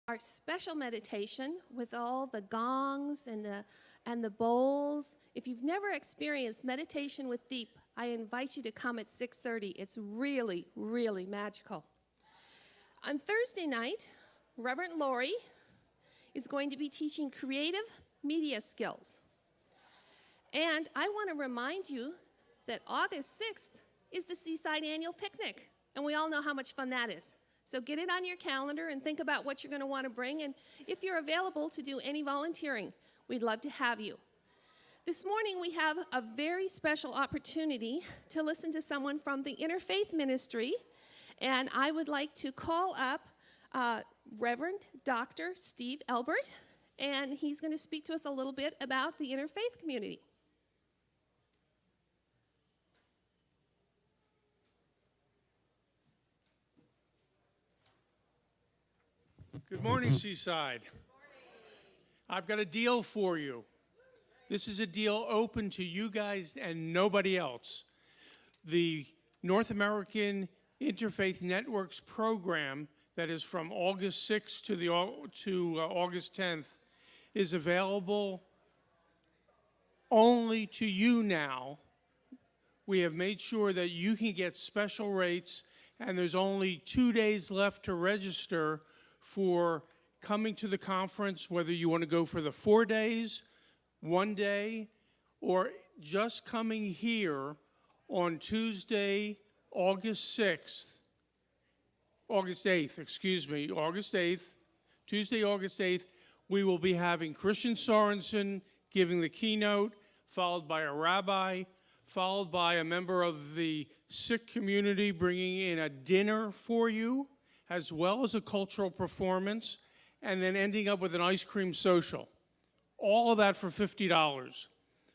our special meditation with all the gongs and the bowls. If you've never experienced meditation with deep, I invite you to come at 6:30. It's really, really magical. On Thursday night, Reverend Lori is going to be teaching creative media skills. And I want to remind you that August 6th is the Seaside Annual Picnic, and we all know how much fun that is. So get it on your calendar and think about what you're going to want to bring, and if you're available to do any volunteering, we'd love to have you. This morning we have a very special opportunity to listen to someone from the Interfaith Ministry, and I would like to call up Reverend Dr. Steve Elbert, and he's going to speak to us a little bit about the interfaith community. Good morning, Seaside. Good morning. I've got a deal for you. This is a deal open to you guys and nobody else. The North American Interfaith Networks program that is from August 6th to August 10th is available only to you now. We have made sure that you can get special rates, and there's only 2 days left to register for coming to the conference, whether you want to go for the 4 days, 1 day, or just coming here on Tuesday, August 8th, Tuesday, August 8th, we will be having Christian Sorensen giving the keynote, followed by a rabbi, followed by a member of the Sikh community bringing in a dinner for you, as well as a cultural performance, and then ending up with an ice cream social. All of that for $50.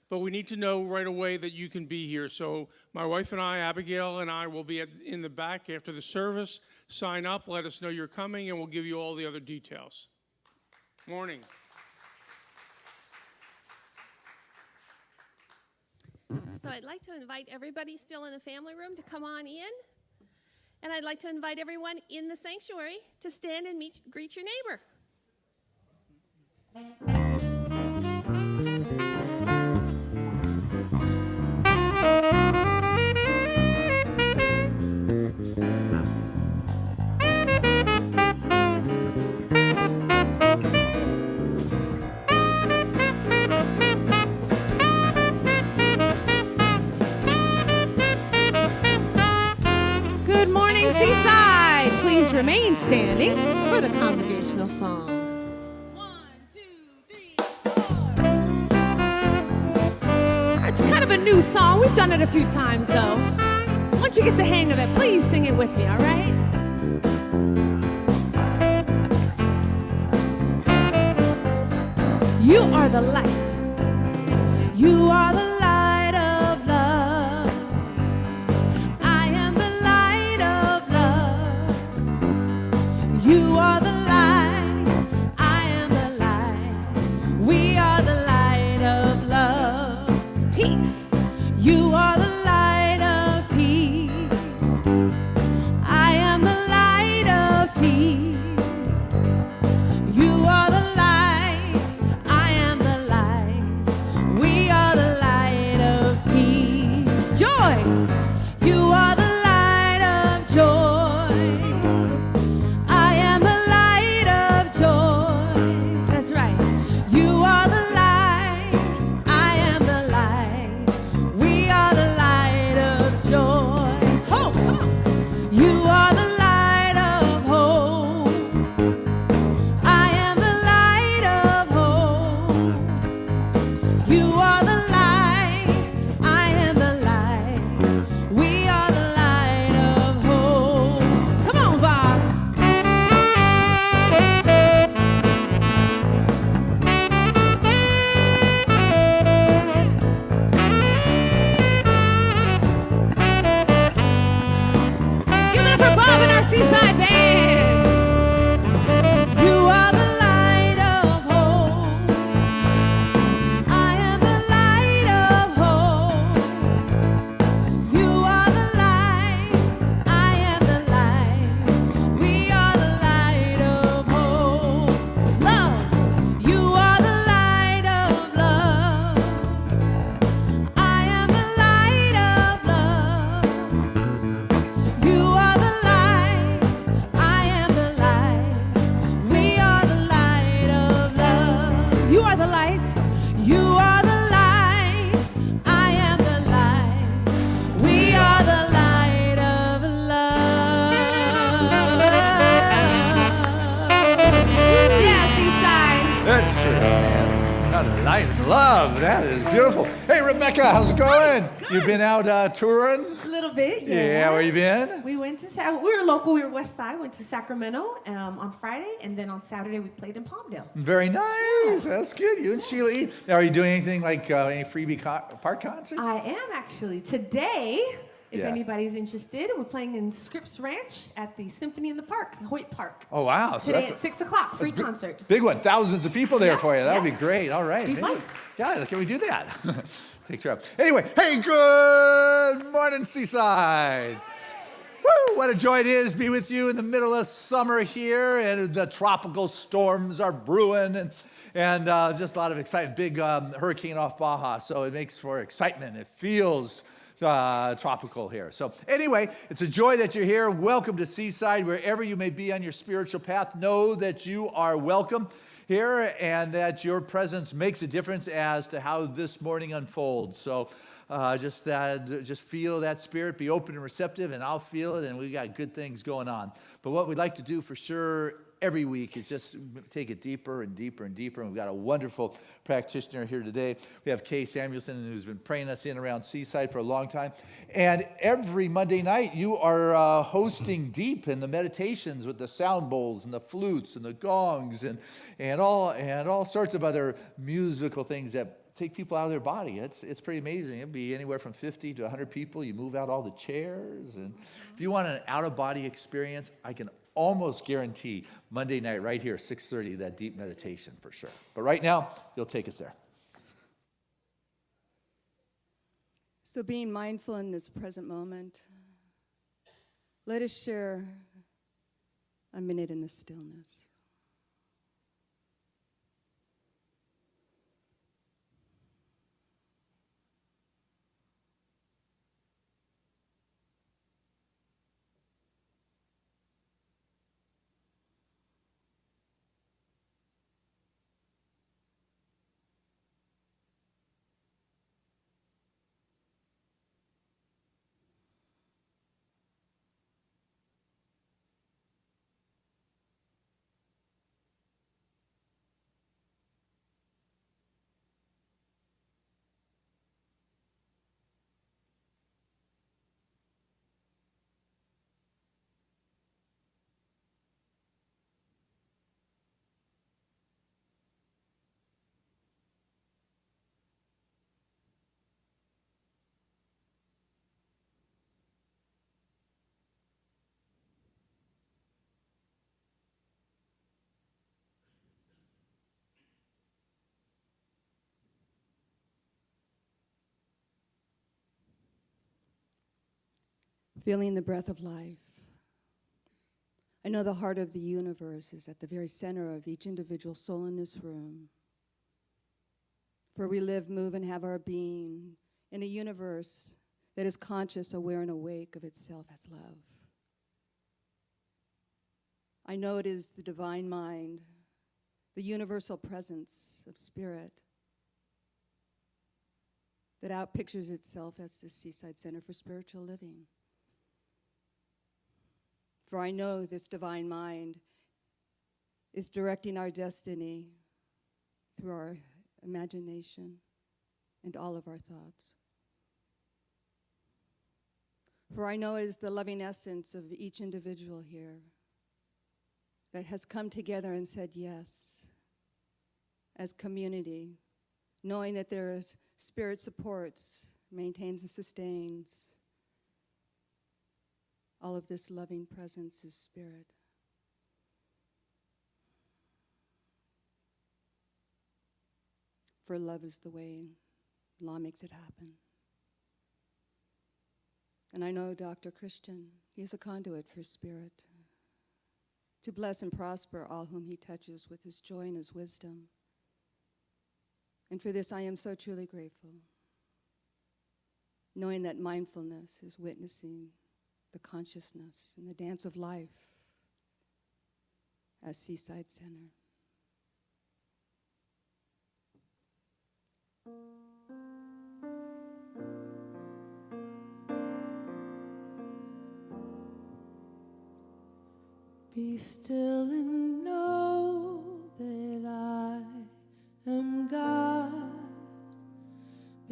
But we need to know right away that you can be here. So my wife and I, Abigail and I, will be in the back after the service. Sign up, let us know you're coming, and we'll give you all the other details. Morning. So I'd like to invite everybody still in the family room to come on in. And I'd like to invite everyone in the sanctuary to stand and greet your neighbor. Seaside, please remain standing for the congregational song. 1, 2, 3, 4. It's kind of a new song. We've done it a few times, though. Once you get the hang of it, please sing it with me, all right? You are the light. You are the light of love. You are the light, I am the light. We are the light of love. Peace. You are the light of peace. I am the light of peace. You are the light, I am the light. We are the light of peace. Joy. You are the light of joy. I am the light That's true, man. Got a light and love. That is beautiful. Hey, Rebecca, how's it going? You've been out touring? A little bit, yeah. Yeah, where you been? We went to, we were local, we were West Side, went to Sacramento on Friday, and then on Saturday we played in Palmdale. Very nice. That's good. You and Sheila E. Now, are you doing anything like any freebie park concerts? I am actually. Today, if Yeah. anybody's interested, we're playing in Scripps Ranch at the Symphony in the Park, Hoyt Park. Oh, wow. So Today that's at 6 o'clock, free concert. big one. Thousands of people there Yeah, for you. That would yeah. be great. All right. Be maybe- fun. Yeah, can we do that? Take you up. Anyway, hey, good morning, Seaside. Woo, what a joy it is to be with you in the middle of summer here, and the tropical storms are brewing, and just a lot of excitement. Big hurricane off Baja, so it makes for excitement. It feels tropical here. So anyway, it's a joy that you're here. Welcome to Seaside. Wherever you may be on your spiritual path, know that you are welcome here and that your presence makes a difference as to how this morning unfolds. So just feel that spirit, be open and receptive, and I'll feel it, and we got good things going on. But what we'd like to do for sure every week is just take it deeper and deeper and deeper. And we've got a wonderful practitioner here today. We have Kay Samuelson, who's been praying us in around Seaside for a long time. And every Monday night, you are hosting deep in the meditations with the sound bowls and the flutes and the gongs and all sorts of other musical things that take people out of their body. It's pretty amazing. It'd be anywhere from 50 to 100 people. You move out all the chairs. And if you want an out-of-body experience, I can almost guarantee Monday night right here, 6:30, that deep meditation for sure. But right now, you'll take us there. So being mindful in this present moment, let us share a minute in the stillness. Feeling the breath of life. I know the heart of the universe is at the very center of each individual soul in this room. For we live, move, and have our being in a universe that is conscious, aware, and awake of itself as love. I know it is the divine mind, the universal presence of spirit that outpictures itself as the Seaside Center for Spiritual Living. For I know this divine mind is directing our destiny through our imagination and all of our thoughts. For I know it is the loving essence of each individual here that has come together and said yes as community, knowing that there is spirit supports, maintains and sustains. All of this loving presence is spirit. For love is the way, law makes it happen. And I know Dr. Christian, he is a conduit for spirit, to bless and prosper all whom he touches with his joy and his wisdom. And for this I am so truly grateful, knowing that mindfulness is witnessing the consciousness and the dance of life as Seaside Center. Be still and know that I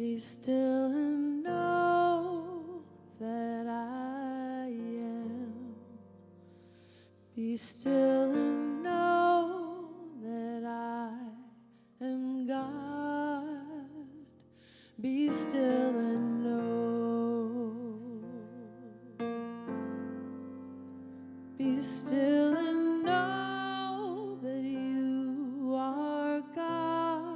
Be still and know that I am. Be still and know that I am God. Be still and know. Be still and know that you are God.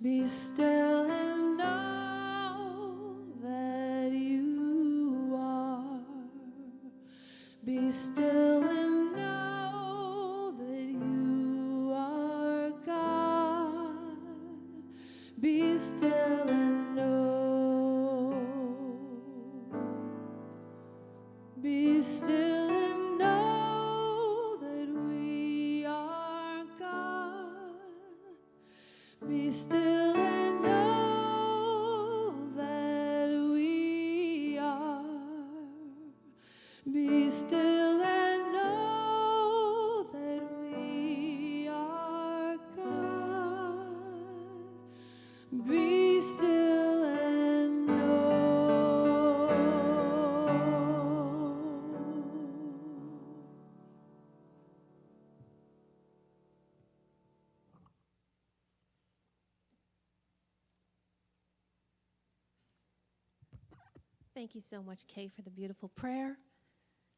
Be still and know that you are. Be still and know that you are God. Be still and know. Be still and know that we are God. Be still and know that we are. Be still and know that we are God. Be still and know. Thank you so much, Kay, for the beautiful prayer.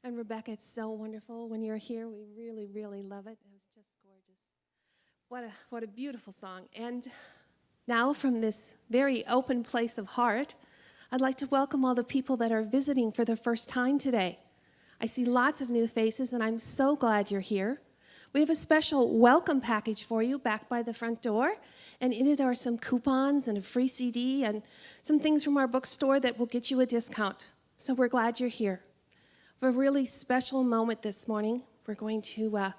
And Rebecca, it's so wonderful when you're here. We really, really love it. It was just gorgeous. What a beautiful song. And now from this very open place of heart, I'd like to welcome all the people that are visiting for the first time today. I see lots of new faces, and I'm so glad you're here. We have a special welcome package for you back by the front door, and in it are some coupons and a free CD and some things from our bookstore that will get you a discount. So we're glad you're here. For a really special moment this morning, we're going to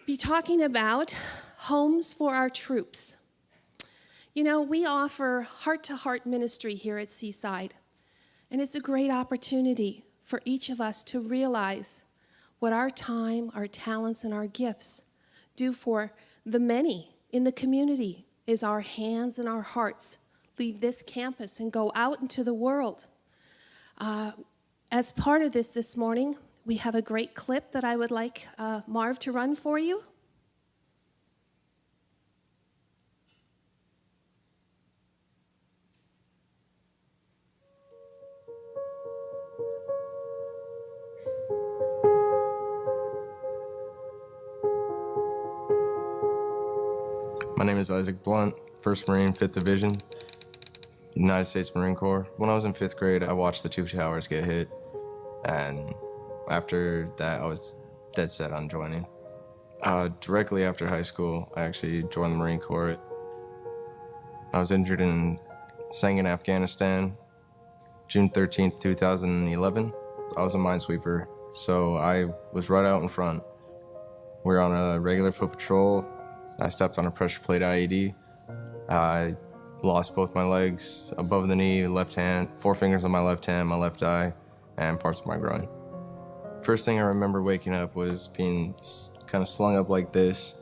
be talking about homes for our troops. You know, we offer heart-to-heart ministry here at Seaside, and it's a great opportunity for each of us to realize what our time, our talents, and our gifts do for the many in the community is our hands and our hearts leave this campus and go out into the world. As part of this morning, we have a great clip that I would like Marv to run for you. My name is Isaac Blunt, 1st Marine, 5th Division, United States Marine Corps. When I was in 5th grade, I watched the 2 towers get hit, and after that, I was dead set on joining. Directly after high school, I actually joined the Marine Corps. I was injured in Sangin, Afghanistan, June 13th, 2011. I was a minesweeper, so I was right out in front. We were on a regular foot patrol. I stepped on a pressure plate IED. I lost both my legs above the knee, left hand, 4 fingers on my left hand, my left eye, and parts of my groin. First thing I remember waking up was being kind of slung up like this.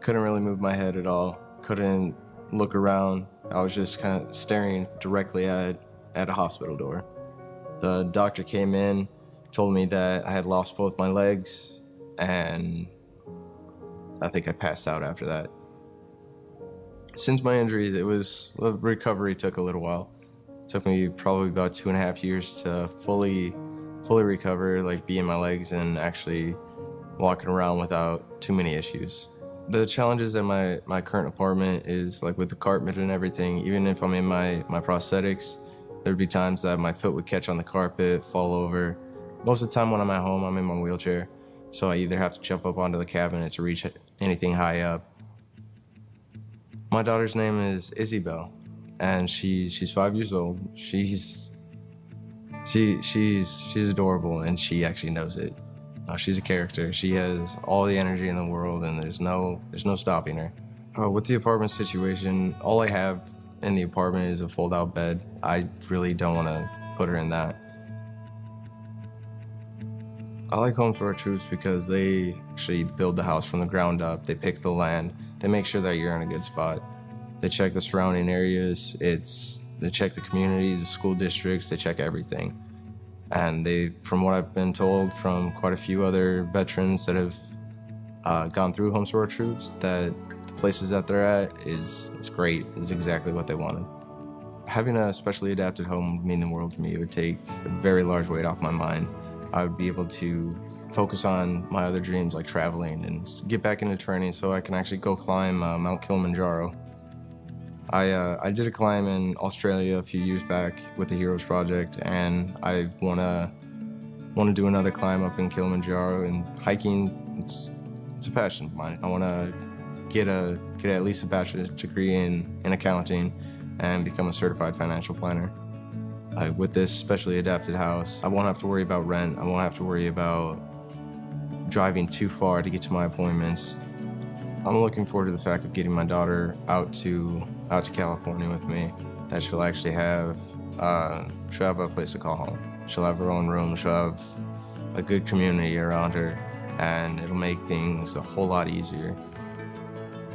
Couldn't really move my head at all. Couldn't look around. I was just kind of staring directly at a hospital door. The doctor came in, told me that I had lost both my legs, and I think I passed out after that. Since my injury, the recovery took a little while. It took me probably about 2.5 years to fully recover, like be in my legs and actually walking around without too many issues. The challenges in my current apartment is like with the carpet and everything, even if I'm in my prosthetics, there'd be times that my foot would catch on the carpet, fall over. Most of the time when I'm at home, I'm in my wheelchair. So I either have to jump up onto the cabinet to reach anything high up. My daughter's name is Isabel, and she's 5 years old. She's adorable, and she actually knows it. She's a character. She has all the energy in the world, and there's no stopping her. With the apartment situation, all I have in the apartment is a fold-out bed. I really don't want to put her in that. I like Homes for Our Troops because they actually build the house from the ground up. They pick the land. They make sure that you're in a good spot. They check the surrounding areas. They check the communities, the school districts. They check everything. And they, from what I've been told from quite a few other veterans that have gone through Homes for Our Troops, that the places that they're at is great. It's exactly what they wanted. Having a specially adapted home would mean the world to me. It would take a very large weight off my mind. I would be able to focus on my other dreams like traveling and get back into training so I can actually go climb Mount Kilimanjaro. I did a climb in Australia a few years back with the Heroes Project, and I want to do another climb up in Kilimanjaro. And hiking, it's a passion of mine. I want to get at least a bachelor's degree in accounting and become a certified financial planner. With this specially adapted house, I won't have to worry about rent. I won't have to worry about driving too far to get to my appointments. I'm looking forward to the fact of getting my daughter out to California with me, that she'll actually have a place to call home. She'll have her own room, she'll have a good community around her, and it'll make things a whole lot easier.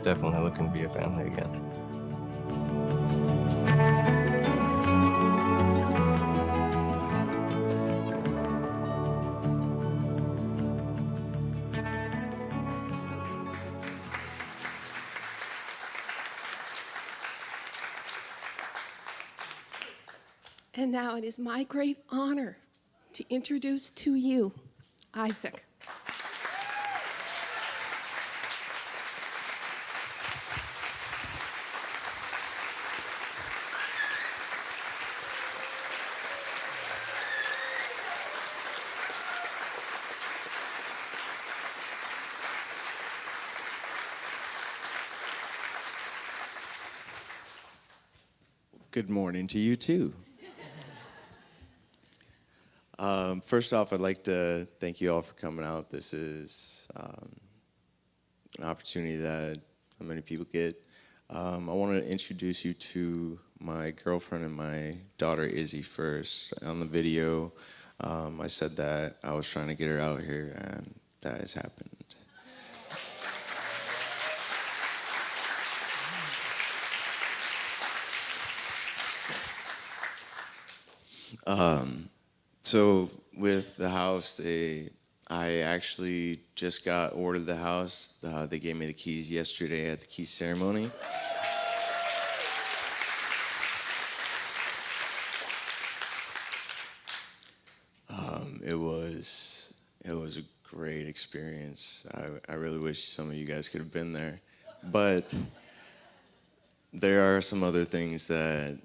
Definitely looking to be a family again. And now it is my great honor to introduce to you Isaac. Good morning to you too. First off, I'd like to thank you all for coming out. This is an opportunity that not many people get. I want to introduce you to my girlfriend and my daughter Izzy first. On the video, I said that I was trying to get her out here, and that has happened. So with the house, I actually just got ordered the house. They gave me the keys yesterday at the key ceremony. It was a great experience. I really wish some of you guys could have been there, but there are some other things that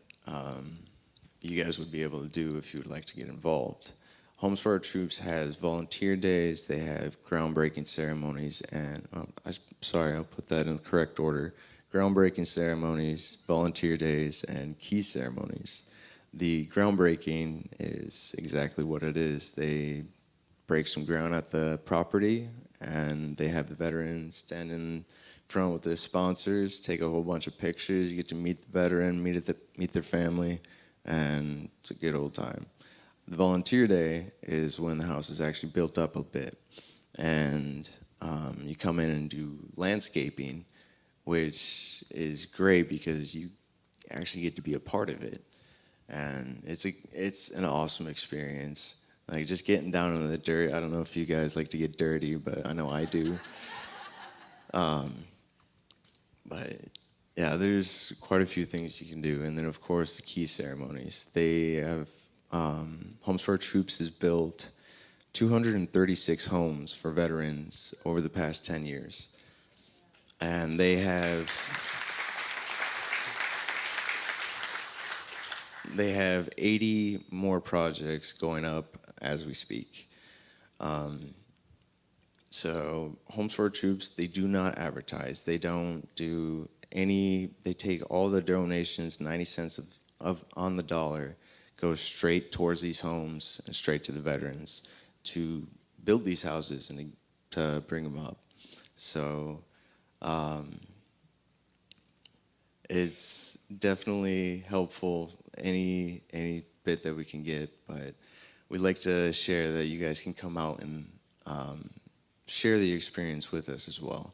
you guys would be able to do if you would like to get involved. Homes for Our Troops has volunteer days, they have groundbreaking ceremonies, and I'll put that in the correct order. Groundbreaking ceremonies, volunteer days, and key ceremonies. The groundbreaking is exactly what it is. They break some ground at the property, and they have the veterans stand in front with their sponsors, take a whole bunch of pictures. You get to meet the veteran, meet their family, and it's a good old time. The volunteer day is when the house is actually built up a bit, and you come in and do landscaping, which is great because you actually get to be a part of it, and it's an awesome experience. Like just getting down in the dirt. I don't know if you guys like to get dirty, but I know I do. But yeah, there's quite a few things you can do. And then, of course, the key ceremonies. They have, Homes for Our Troops has built 236 homes for veterans over the past 10 years. And they have 80 more projects going up as we speak. So Homes for Our Troops, they do not advertise. They don't do they take all the donations, 90 cents of on the dollar, goes straight towards these homes and straight to the veterans to build these houses and to bring them up. So it's definitely helpful, any bit that we can get, but we'd like to share that you guys can come out and share the experience with us as well.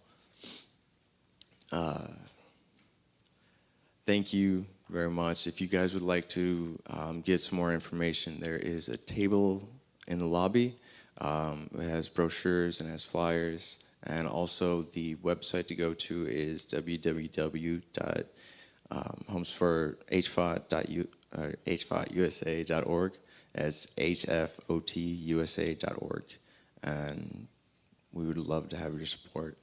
thank you very much. If you guys would like to get some more information, there is a table in the lobby. It has brochures and has flyers. And also the website to go to is www.homesforhfotusa.org. That's hfotusa.org. And we would love to have your support.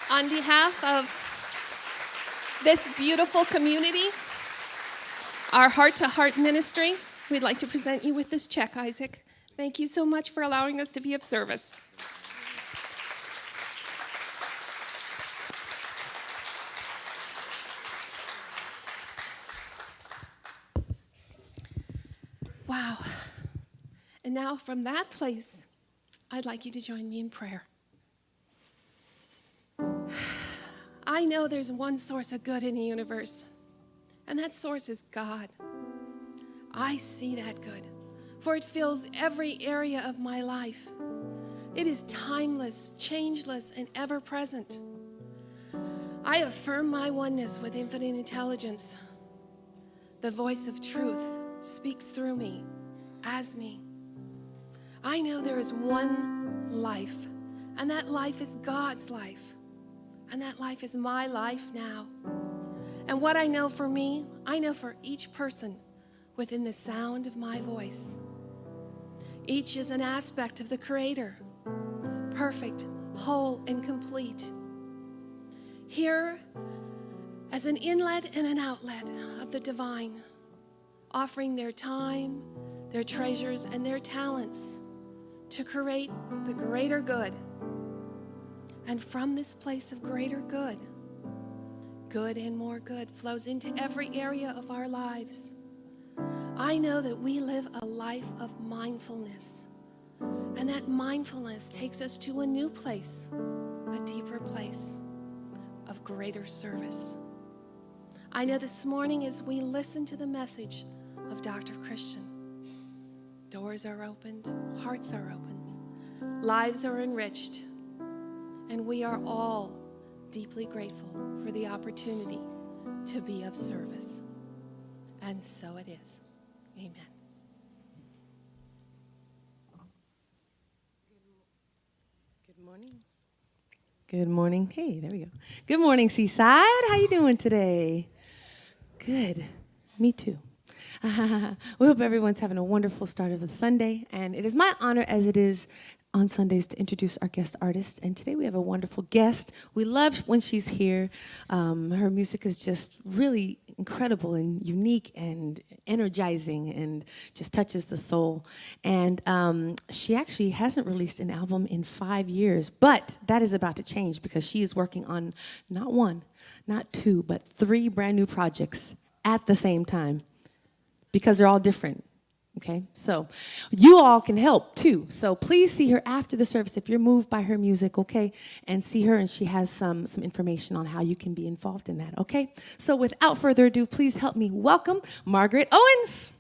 On behalf of this beautiful community, our heart-to-heart ministry, we'd like to present you with this check, Isaac. Thank you so much for allowing us to be of service. Wow. And now from that place, I'd like you to join me in prayer. I know there's one source of good in the universe, and that source is God. I see that good, for it fills every area of my life. It is timeless, changeless, and ever-present. I affirm my oneness with infinite intelligence. The voice of truth speaks through me, as me. I know there is one life, and that life is God's life. And that life is my life now. And what I know for me, I know for each person within the sound of my voice. Each is an aspect of the Creator, perfect, whole, and complete. Here as an inlet and an outlet of the divine, offering their time, their treasures, and their talents to create the greater good. And from this place of greater good, good and more good flows into every area of our lives. I know that we live a life of mindfulness, and that mindfulness takes us to a new place, a deeper place of greater service. I know this morning as we listen to the message of Dr. Christian, doors are opened, hearts are opened, lives are enriched, and we are all deeply grateful for the opportunity to be of service. And so it is. Amen. Good morning. Good morning. Hey, there we go. Good morning, Seaside. How you doing today? Good. Me too. We hope everyone's having a wonderful start of the Sunday, and it is my honor, as it is on Sundays, to introduce our guest artist. And today we have a wonderful guest. We love when she's here. Her music is just really incredible and unique and energizing and just touches the soul. And she actually hasn't released an album in 5 years, but that is about to change because she is working on not one, not two, but 3 brand new projects at the same time because they're all different. Okay, so you all can help too. So please see her after the service if you're moved by her music, okay? And see her, and she has some information on how you can be involved in that, okay? So without further ado, please help me welcome Margaret Owens.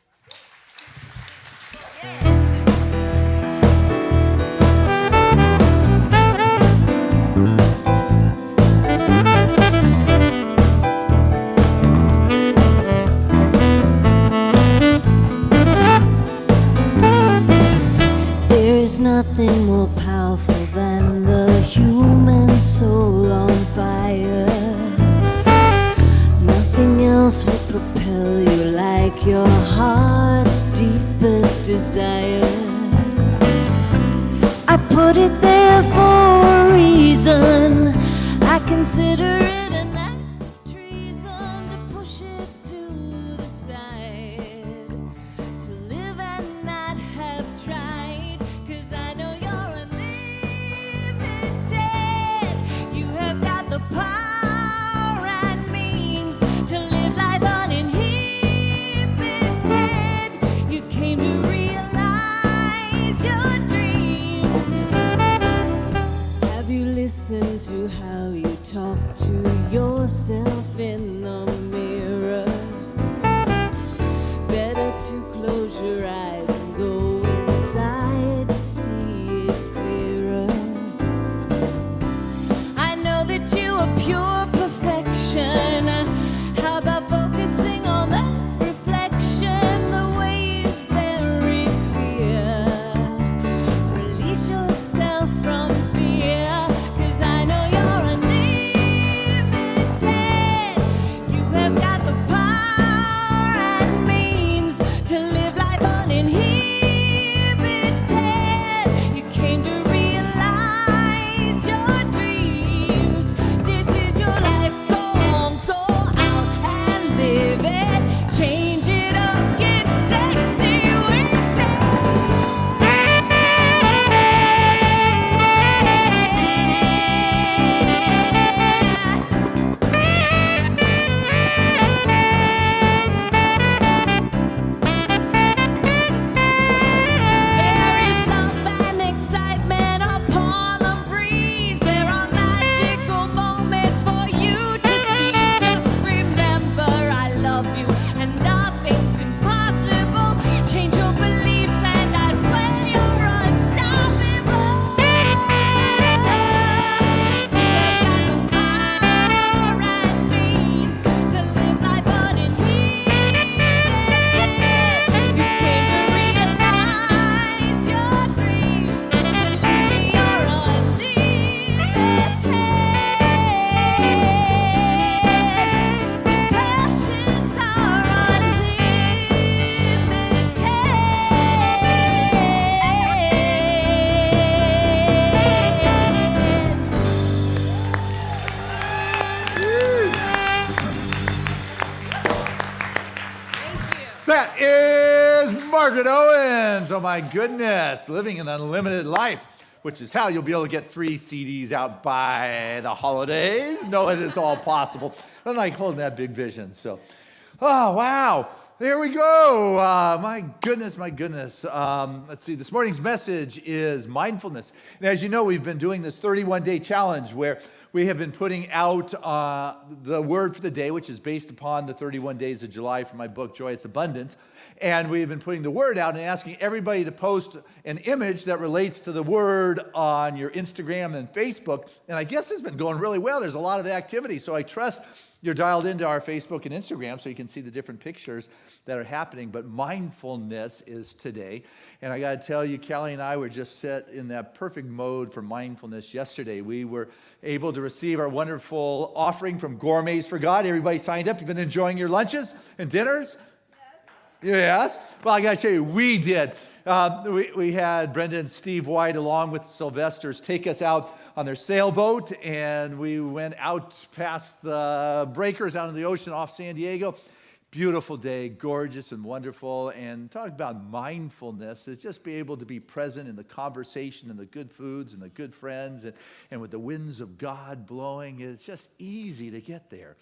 There's nothing more powerful than the human soul on fire. Nothing else will propel you like your heart's deepest desire. I put it there for a reason. I consider it an act of treason to push it to the side, to live and not have tried. 'Cause I know you're unlimited. You have got the power and means to live life uninhibited. You came to realize your dreams. Have you listened to how you talk to is Margaret Owens. Oh my goodness, living an unlimited life, which is how you'll be able to get 3 CDs out by the holidays. No, it is all possible. Unlike holding that big vision. So, oh wow, there we go. My goodness, my goodness. Let's see, this morning's message is mindfulness. And as you know, we've been doing this 31-day challenge where we have been putting out the word for the day, which is based upon the 31 days of July from my book, Joyous Abundance. And we've been putting the word out and asking everybody to post an image that relates to the word on your Instagram and Facebook. And I guess it's been going really well. There's a lot of activity. So I trust you're dialed into our Facebook and Instagram so you can see the different pictures that are happening. But mindfulness is today. And I got to tell you, Callie and I were just set in that perfect mode for mindfulness yesterday. We were able to receive our wonderful offering from Gourmets for God. Everybody signed up. You've been enjoying your lunches and dinners? Yes. Well, I got to tell you, we did. We had Brenda and Steve White along with Sylvester's take us out on their sailboat, and we went out past the breakers out in the ocean off San Diego. Beautiful day, gorgeous and wonderful. And talk about mindfulness is just be able to be present in the conversation and the good foods and the good friends and with the winds of God blowing. It's just easy to get there.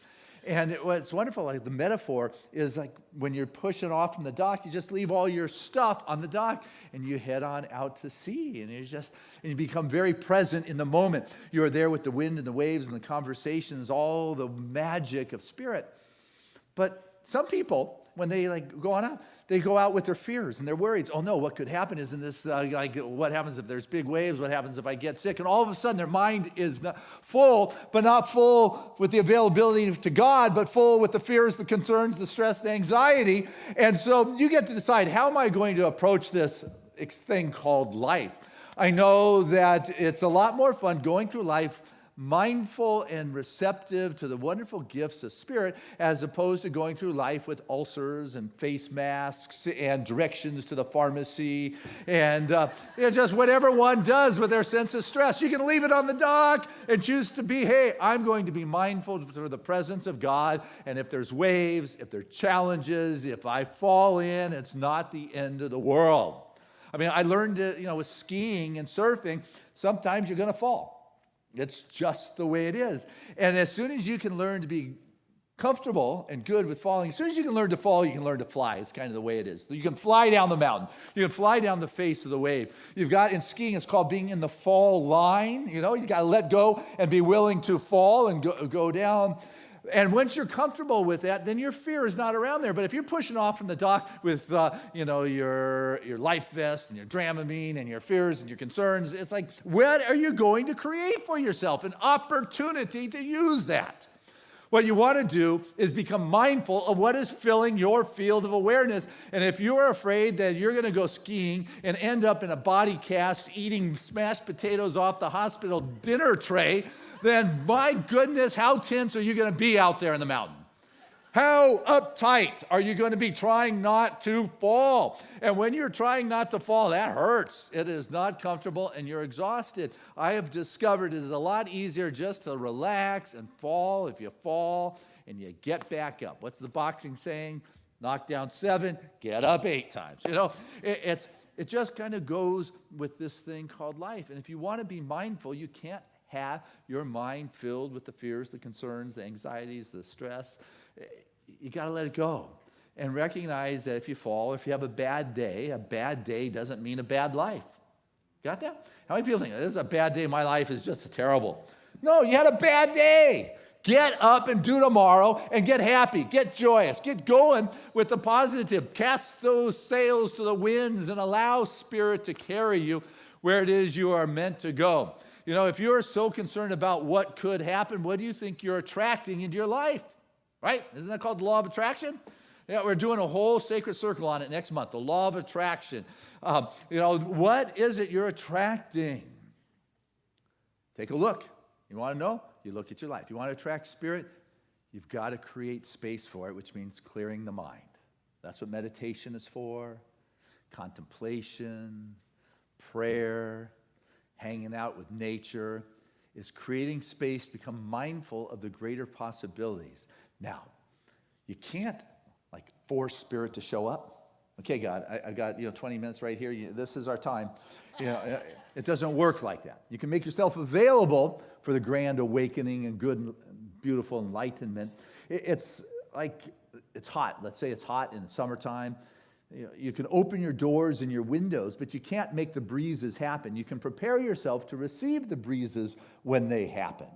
And what's wonderful, like the metaphor is like when you're pushing off from the dock, you just leave all your stuff on the dock and you head on out to sea. And you become very present in the moment. You're there with the wind and the waves and the conversations, all the magic of spirit. But some people, when they go on out, they go out with their fears and their worries. Oh no, what could happen is in this, what happens if there's big waves? What happens if I get sick? And all of a sudden their mind is full, but not full with the availability to God, but full with the fears, the concerns, the stress, the anxiety. And so you get to decide, how am I going to approach this thing called life? I know that it's a lot more fun going through life mindful and receptive to the wonderful gifts of spirit as opposed to going through life with ulcers and face masks and directions to the pharmacy and just whatever one does with their sense of stress. You can leave it on the dock and choose to be, hey, I'm going to be mindful for the presence of God, and if there's waves, if there's challenges, if I fall in, it's not the end of the world. I mean, I learned with skiing and surfing, sometimes you're going to fall. It's just the way it is. And as soon as you can learn to be comfortable and good with falling, as soon as you can learn to fall, you can learn to fly. It's kind of the way it is. You can fly down the mountain. You can fly down the face of the wave. You've got, in skiing, it's called being in the fall line. You got to let go and be willing to fall and go down. And once you're comfortable with that, then your fear is not around there. But if you're pushing off from the dock with, your life vest and your Dramamine and your fears and your concerns, it's like, what are you going to create for yourself? An opportunity to use that. What you want to do is become mindful of what is filling your field of awareness. And if you're afraid that you're going to go skiing and end up in a body cast eating smashed potatoes off the hospital dinner tray, then my goodness, how tense are you going to be out there in the mountain? How uptight are you going to be trying not to fall? And when you're trying not to fall, that hurts. It is not comfortable and you're exhausted. I have discovered it is a lot easier just to relax and fall. If you fall and you get back up. What's the boxing saying? Knock down 7, get up 8 times. It just kind of goes with this thing called life. And if you want to be mindful, you can't have your mind filled with the fears, the concerns, the anxieties, the stress. You got to let it go and recognize that if you fall, if you have a bad day doesn't mean a bad life. Got that? How many people think, this is a bad day, my life is just terrible? No, you had a bad day. Get up and do tomorrow and get happy, get joyous, get going with the positive. Cast those sails to the winds and allow spirit to carry you where it is you are meant to go. If you're so concerned about what could happen, what do you think you're attracting into your life? Right? Isn't that called the law of attraction? Yeah, we're doing a whole sacred circle on it next month, the law of attraction. What is it you're attracting? Take a look. You want to know? You look at your life. You want to attract spirit? You've got to create space for it, which means clearing the mind. That's what meditation is for. Contemplation, prayer, hanging out with nature, is creating space to become mindful of the greater possibilities. Now, you can't force spirit to show up. Okay, God, I've got 20 minutes right here. This is our time. It doesn't work like that. You can make yourself available for the grand awakening and good, and beautiful enlightenment. It's like it's hot. Let's say it's hot in the summertime. You can open your doors and your windows, but you can't make the breezes happen. You can prepare yourself to receive the breezes when they happen.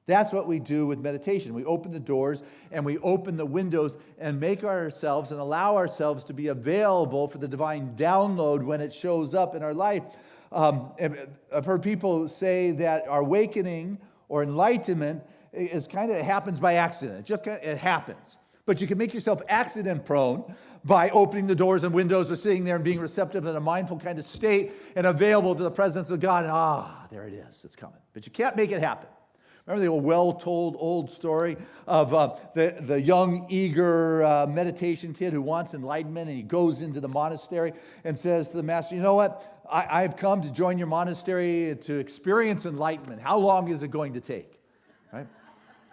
That's what we do with meditation. We open the doors and we open the windows and make ourselves and allow ourselves to be available for the divine download when it shows up in our life. I've heard people say that our awakening or enlightenment is it happens by accident. It happens. But you can make yourself accident prone by opening the doors and windows or sitting there and being receptive in a mindful kind of state and available to the presence of God. And there it is. It's coming. But you can't make it happen. Remember the well-told old story of the young, eager meditation kid who wants enlightenment, and he goes into the monastery and says to the master, you know what? I've come to join your monastery to experience enlightenment. How long is it going to take? Right?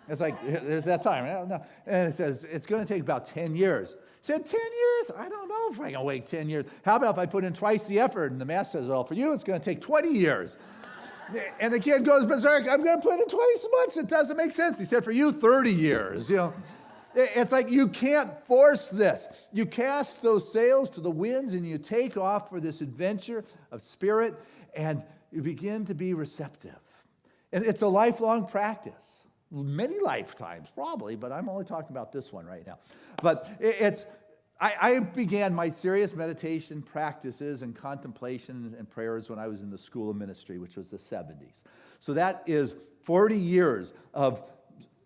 It's like, there's that time. Right? And it says, it's going to take about 10 years. He said, 10 years? I don't know if I can wait 10 years. How about if I put in twice the effort? And the master says, well, for you, it's going to take 20 years. And the kid goes berserk, I'm going to put in twice as much. It doesn't make sense. He said, for you, 30 years. It's like you can't force this. You cast those sails to the winds and you take off for this adventure of spirit and you begin to be receptive. And it's a lifelong practice. Many lifetimes, probably, but I'm only talking about this one right now. But I began my serious meditation practices and contemplation and prayers when I was in the school of ministry, which was the 70s. So that is 40 years of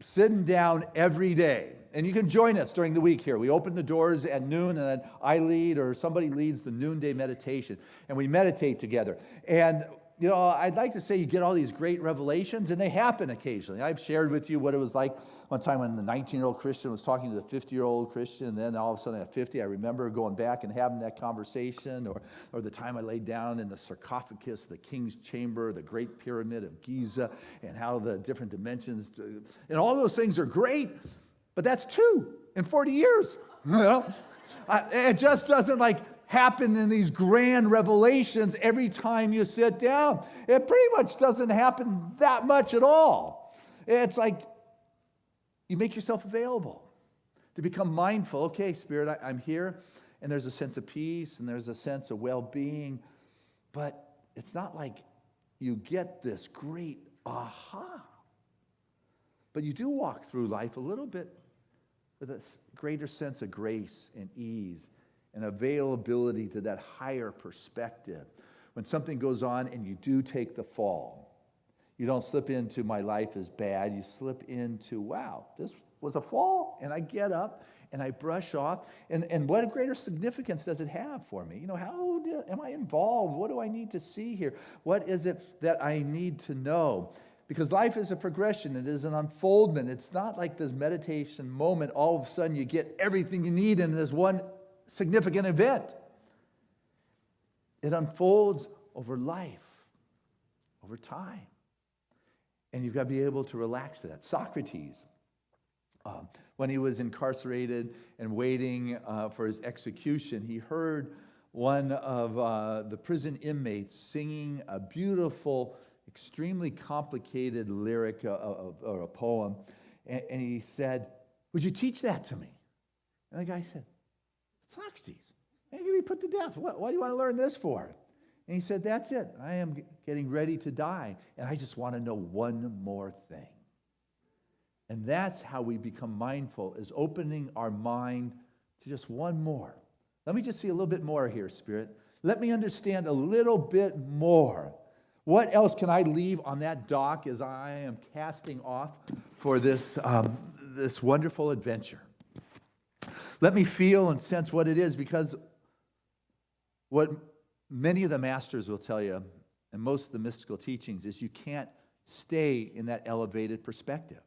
sitting down every day. And you can join us during the week here. We open the doors at noon, and then I lead or somebody leads the noonday meditation, and we meditate together. And I'd like to say you get all these great revelations, and they happen occasionally. I've shared with you what it was like one time when the 19-year-old Christian was talking to the 50-year-old Christian, and then all of a sudden at 50, I remember going back and having that conversation, or the time I laid down in the sarcophagus, the king's chamber, the Great Pyramid of Giza, and how the different dimensions, and all those things are great, but that's 2 in 40 years. It just doesn't happen in these grand revelations every time you sit down. It pretty much doesn't happen that much at all. It's like you make yourself available to become mindful. Okay, Spirit, I'm here, and there's a sense of peace, and there's a sense of well-being, but it's not like you get this great aha. But you do walk through life a little bit with a greater sense of grace and ease and availability to that higher perspective. When something goes on and you do take the fall, you don't slip into my life is bad. You slip into, wow, this was a fall, and I get up and I brush off. And what a greater significance does it have for me? How am I involved? What do I need to see here? What is it that I need to know? Because life is a progression. It is an unfoldment. It's not like this meditation moment. All of a sudden you get everything you need in this one significant event. It unfolds over life, over time. And you've got to be able to relax to that. Socrates, when he was incarcerated and waiting for his execution, he heard one of the prison inmates singing a beautiful, extremely complicated lyric or a poem. And he said, would you teach that to me? And the guy said, Socrates, maybe we put to death. What do you want to learn this for? And he said, that's it. I am getting ready to die, and I just want to know one more thing. And that's how we become mindful, is opening our mind to just one more. Let me just see a little bit more here, Spirit. Let me understand a little bit more. What else can I leave on that dock as I am casting off for this wonderful adventure? Let me feel and sense what it is, because what many of the masters will tell you, and most of the mystical teachings, is you can't stay in that elevated perspective.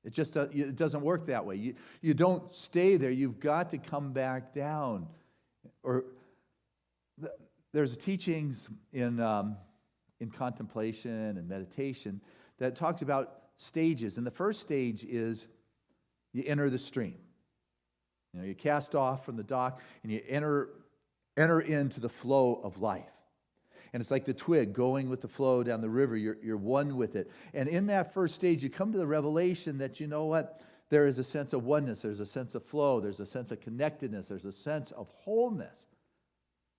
It doesn't work that way. You don't stay there. You've got to come back down. There's teachings in contemplation and meditation that talks about stages. And the first stage is you enter the stream. You cast off from the dock and you enter enter into the flow of life. And it's like the twig going with the flow down the river. You're one with it. And in that first stage, you come to the revelation that, you know what? There is a sense of oneness. There's a sense of flow. There's a sense of connectedness. There's a sense of wholeness.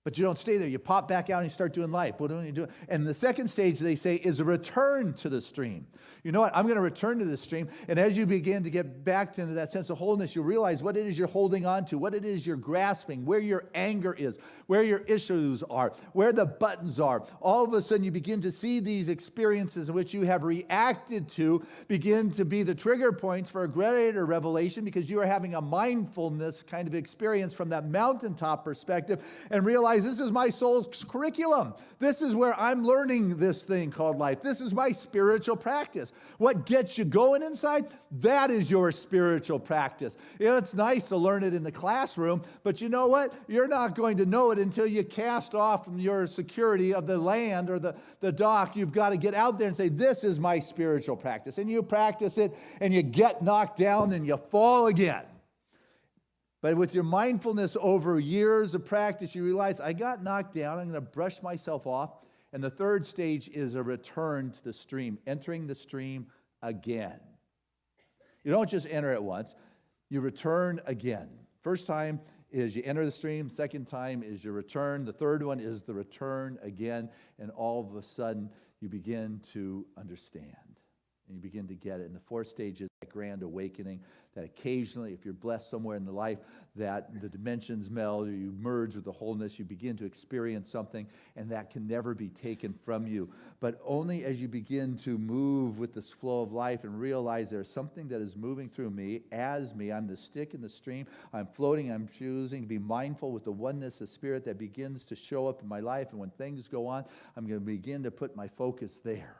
But you don't stay there. You pop back out and you start doing life. What do you do? And the second stage, they say, is a return to the stream. You know what? I'm going to return to the stream. And as you begin to get back into that sense of wholeness, you realize what it is you're holding on to, what it is you're grasping, where your anger is, where your issues are, where the buttons are. All of a sudden, you begin to see these experiences in which you have reacted to begin to be the trigger points for a greater revelation, because you are having a mindfulness kind of experience from that mountaintop perspective and realize this is my soul's curriculum. This is where I'm learning this thing called life. This is my spiritual practice. What gets you going inside, that is your spiritual practice. You know, it's nice to learn it in the classroom, but you know what? You're not going to know it until you cast off from your security of the land or the dock. You've got to get out there and say, this is my spiritual practice. And you practice it, and you get knocked down, and you fall again. But with your mindfulness over years of practice, you realize, I got knocked down. I'm going to brush myself off. And the third stage is a return to the stream, entering the stream again. You don't just enter it once. You return again. First time is you enter the stream. Second time is you return. The third one is the return again. And all of a sudden, you begin to understand. And you begin to get it. And the fourth stage is that grand awakening, that occasionally, if you're blessed somewhere in the life, that the dimensions meld, or you merge with the wholeness, you begin to experience something, and that can never be taken from you. But only as you begin to move with this flow of life and realize there's something that is moving through me, as me, I'm the stick in the stream, I'm floating, I'm choosing to be mindful with the oneness of spirit that begins to show up in my life, and when things go on, I'm going to begin to put my focus there.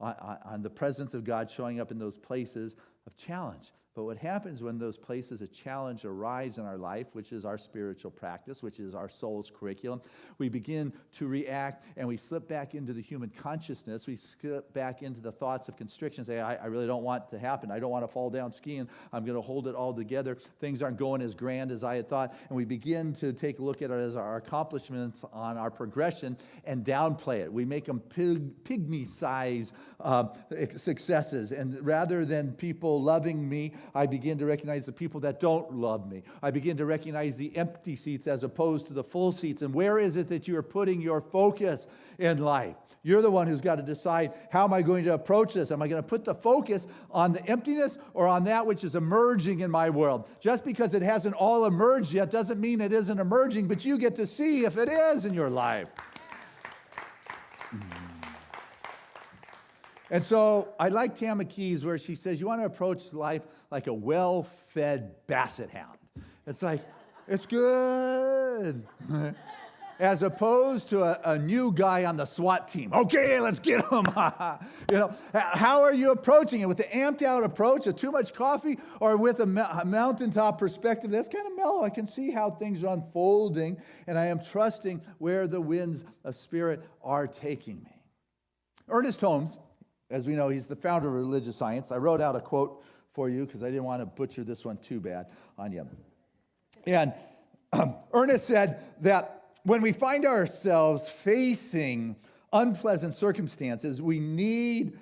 On the presence of God showing up in those places of challenge. But what happens when those places of challenge arise in our life, which is our spiritual practice, which is our soul's curriculum, we begin to react, and we slip back into the human consciousness. We slip back into the thoughts of constriction, say, I really don't want it to happen. I don't want to fall down skiing. I'm going to hold it all together. Things aren't going as grand as I had thought. And we begin to take a look at it as our accomplishments on our progression and downplay it. We make them pygmy-size successes. And rather than people loving me, I begin to recognize the people that don't love me. I begin to recognize the empty seats as opposed to the full seats. And where is it that you are putting your focus in life? You're the one who's got to decide, how am I going to approach this? Am I going to put the focus on the emptiness or on that which is emerging in my world? Just because it hasn't all emerged yet doesn't mean it isn't emerging, but you get to see if it is in your life. And so I like Tamma Keys where she says, you want to approach life like a well-fed basset hound. It's like, it's good. As opposed to a new guy on the SWAT team. Okay, let's get him. You know, how are you approaching it? With the amped out approach of too much coffee, or with a mountaintop perspective? That's kind of mellow. I can see how things are unfolding, and I am trusting where the winds of spirit are taking me. Ernest Holmes, as we know, he's the founder of religious science. I wrote out a quote for you because I didn't want to butcher this one too bad on you. And Ernest said that when we find ourselves facing unpleasant circumstances, we need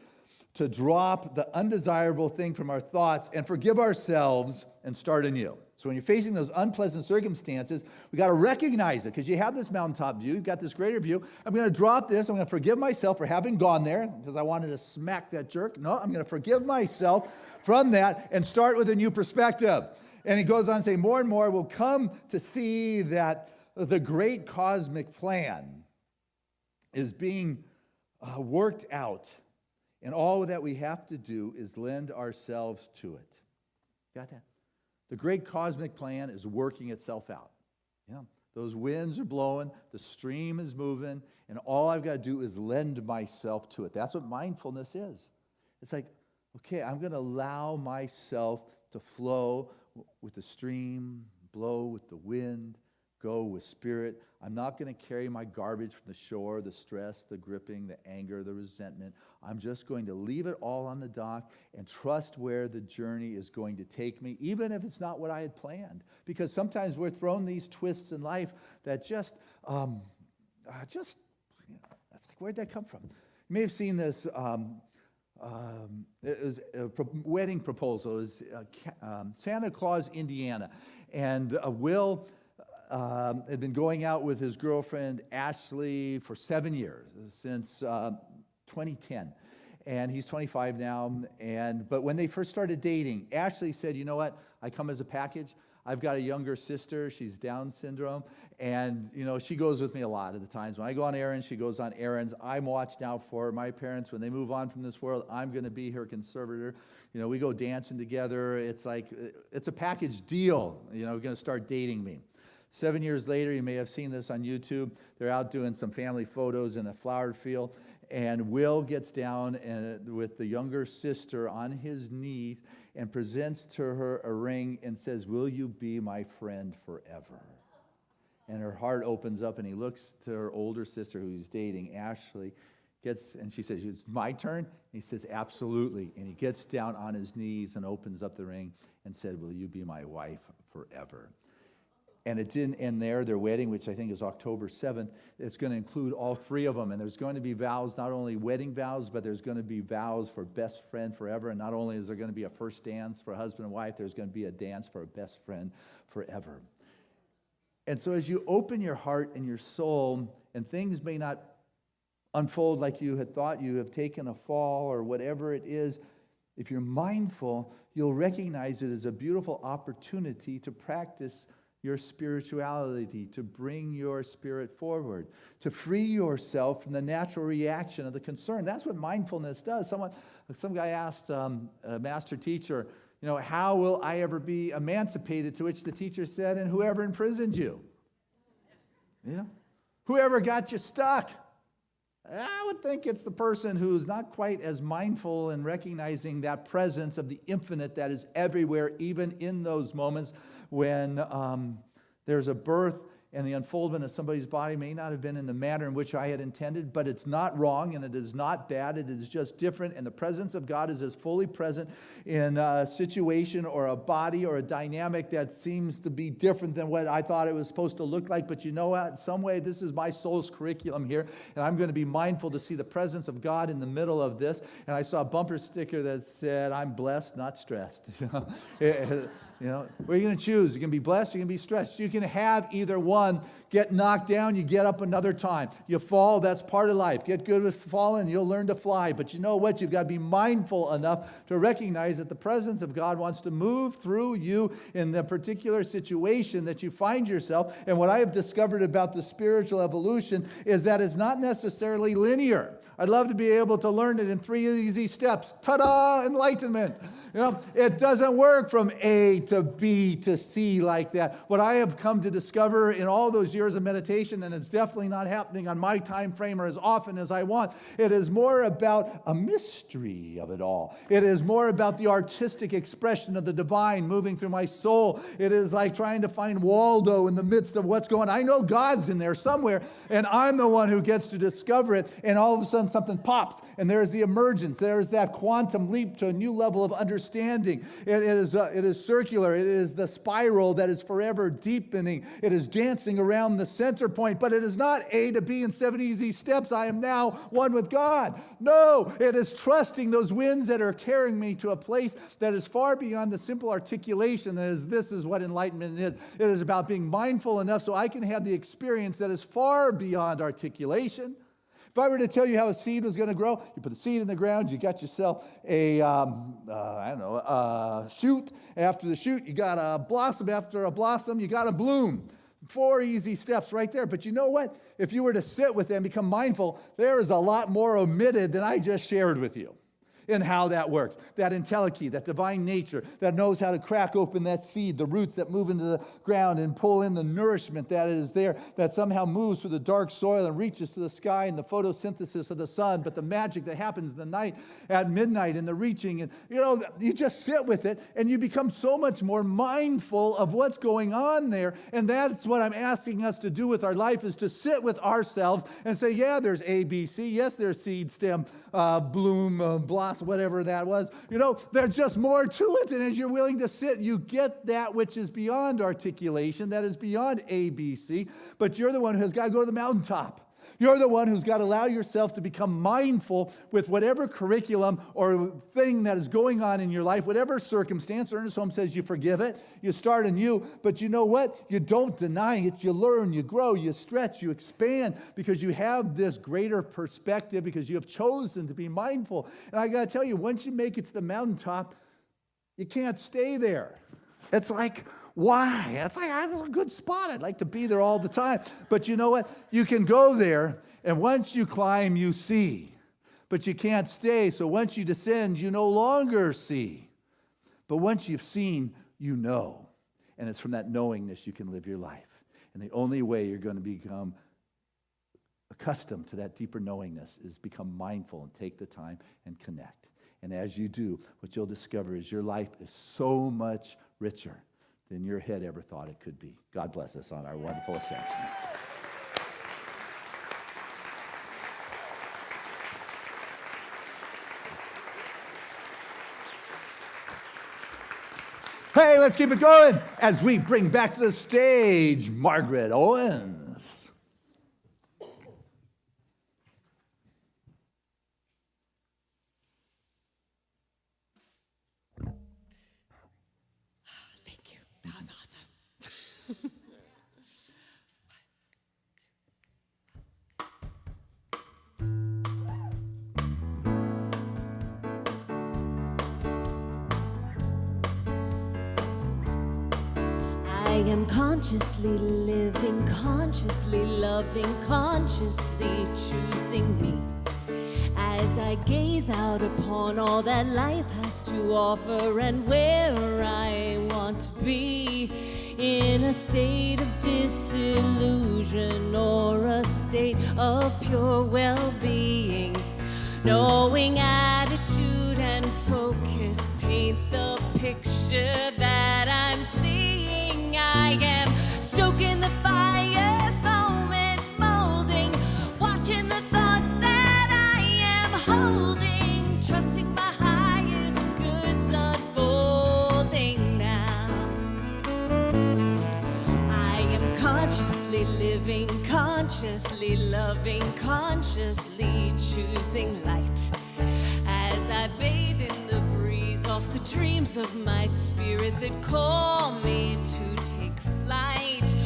to drop the undesirable thing from our thoughts and forgive ourselves and start anew. So when you're facing those unpleasant circumstances, we got to recognize it, because you have this mountaintop view, you've got this greater view. I'm going to drop this. I'm going to forgive myself for having gone there because I wanted to smack that jerk. No, I'm going to forgive myself from that and start with a new perspective. And he goes on to say, more and more we'll come to see that the great cosmic plan is being worked out, and all that we have to do is lend ourselves to it. Got that? The great cosmic plan is working itself out. You know, those winds are blowing, the stream is moving, and all I've got to do is lend myself to it. That's what mindfulness is. It's like, okay, I'm going to allow myself to flow with the stream, blow with the wind, go with spirit. I'm not going to carry my garbage from the shore, the stress, the gripping, the anger, the resentment. I'm just going to leave it all on the dock and trust where the journey is going to take me, even if it's not what I had planned. Because sometimes we're thrown these twists in life that just that's like, where'd that come from? You may have seen this. It was a wedding proposal. It was Santa Claus, Indiana. And Will had been going out with his girlfriend, Ashley, for 7 years, since 2010. And he's 25 now. But when they first started dating, Ashley said, you know what? I come as a package. I've got a younger sister. She's Down syndrome. And, she goes with me a lot of the times. When I go on errands, she goes on errands. I'm watched out for. My parents, when they move on from this world, I'm going to be her conservator. We go dancing together. It's like, it's a package deal. We're going to start dating me. 7 years later, you may have seen this on YouTube. They're out doing some family photos in a flower field. And Will gets down with the younger sister on his knees and presents to her a ring and says, will you be my friend forever? And her heart opens up, and he looks to her older sister who he's dating, Ashley, and she says, it's my turn? And he says, absolutely. And he gets down on his knees and opens up the ring and said, will you be my wife forever? And it didn't end there. Their wedding, which I think is October 7th, it's going to include all three of them. And there's going to be vows, not only wedding vows, but there's going to be vows for best friend forever. And not only is there going to be a first dance for husband and wife, there's going to be a dance for a best friend forever. And so as you open your heart and your soul, and things may not unfold like you had thought, you have taken a fall or whatever it is, if you're mindful, you'll recognize it as a beautiful opportunity to practice your spirituality, to bring your spirit forward, to free yourself from the natural reaction of the concern. That's what mindfulness does. Some guy asked a master teacher, how will I ever be emancipated? To which the teacher said, and whoever imprisoned you. Yeah. Whoever got you stuck. I would think it's the person who's not quite as mindful in recognizing that presence of the infinite that is everywhere, even in those moments when there's a birth and the unfoldment of somebody's body may not have been in the manner in which I had intended, but it's not wrong and it is not bad. It is just different, and the presence of God is as fully present in a situation or a body or a dynamic that seems to be different than what I thought it was supposed to look like. But you know what? In some way, this is my soul's curriculum here, and I'm going to be mindful to see the presence of God in the middle of this. And I saw a bumper sticker that said, I'm blessed, not stressed. What are you going to choose? You can be blessed, you can be stressed. You can have either one. Get knocked down, you get up another time. You fall, that's part of life. Get good with falling, you'll learn to fly. But you know what? You've got to be mindful enough to recognize that the presence of God wants to move through you in the particular situation that you find yourself. And what I have discovered about the spiritual evolution is that it's not necessarily linear. I'd love to be able to learn it in 3 easy steps. Ta-da! Enlightenment. It doesn't work from A to B to C like that. What I have come to discover in all those years of meditation, and it's definitely not happening on my time frame or as often as I want, it is more about a mystery of it all. It is more about the artistic expression of the divine moving through my soul. It is like trying to find Waldo in the midst of what's going on. I know God's in there somewhere, and I'm the one who gets to discover it, and all of a sudden something pops, and there's the emergence. There's that quantum leap to a new level of understanding. It is circular. It is the spiral that is forever deepening. It is dancing around the center point, but it is not A to B in 7 easy steps. I am now one with God. No, it is trusting those winds that are carrying me to a place that is far beyond the simple articulation that is, this is what enlightenment is. It is about being mindful enough so I can have the experience that is far beyond articulation. If I were to tell you how a seed was going to grow, you put the seed in the ground, you got yourself a shoot. After the shoot, you got a blossom. After a blossom, you got a bloom. 4 easy steps right there. But you know what? If you were to sit with them, become mindful, there is a lot more omitted than I just shared with you. in how that works. That entelechy, that divine nature that knows how to crack open that seed, the roots that move into the ground and pull in the nourishment that is there, that somehow moves through the dark soil and reaches to the sky and the photosynthesis of the sun, but the magic that happens in the night at midnight and the reaching. And, you just sit with it and you become so much more mindful of what's going on there. And that's what I'm asking us to do with our life, is to sit with ourselves and say, yeah, there's A, B, C. Yes, there's seed, stem, bloom, blossom, whatever that was. There's just more to it. And as you're willing to sit, you get that which is beyond articulation, that is beyond A, B, C. But you're the one who has got to go to the mountaintop. You're the one who's got to allow yourself to become mindful with whatever curriculum or thing that is going on in your life, whatever circumstance. Ernest Holmes says you forgive it, you start anew, but you know what? You don't deny it. You learn, you grow, you stretch, you expand, because you have this greater perspective, because you have chosen to be mindful. And I got to tell you, once you make it to the mountaintop, you can't stay there. It's like, why? It's like, that's a good spot. I'd like to be there all the time. But you know what? You can go there, and once you climb, you see. But you can't stay, so once you descend, you no longer see. But once you've seen, you know. And it's from that knowingness you can live your life. And the only way you're going to become accustomed to that deeper knowingness is become mindful and take the time and connect. And as you do, what you'll discover is your life is so much richer than your head ever thought it could be. God bless us on our wonderful ascension. Hey, let's keep it going as we bring back to the stage Margaret Owens. That was awesome. I am consciously living, consciously loving, consciously choosing me. As I gaze out upon all that life has to offer and where I want to be, in a state of disillusion or a state of pure well-being, knowing attitude and focus paint the picture that I'm seeing. I am stoking the fires, moment molding, watching the thoughts that I am holding, trusting my highest goods unfolding now. I am consciously living, consciously loving, consciously choosing light. As I bathe in the breeze off the dreams of my spirit that call me to take flight,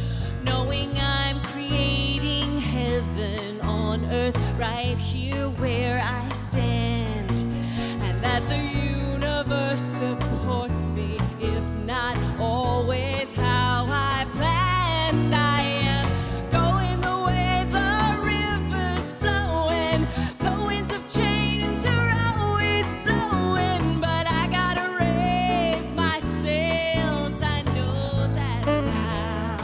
knowing I'm creating heaven on earth right here where I stand, and that the universe supports me, if not always how I planned. I am going the way the river's flowing, the winds of change are always blowing, but I gotta raise my sails, I know that now.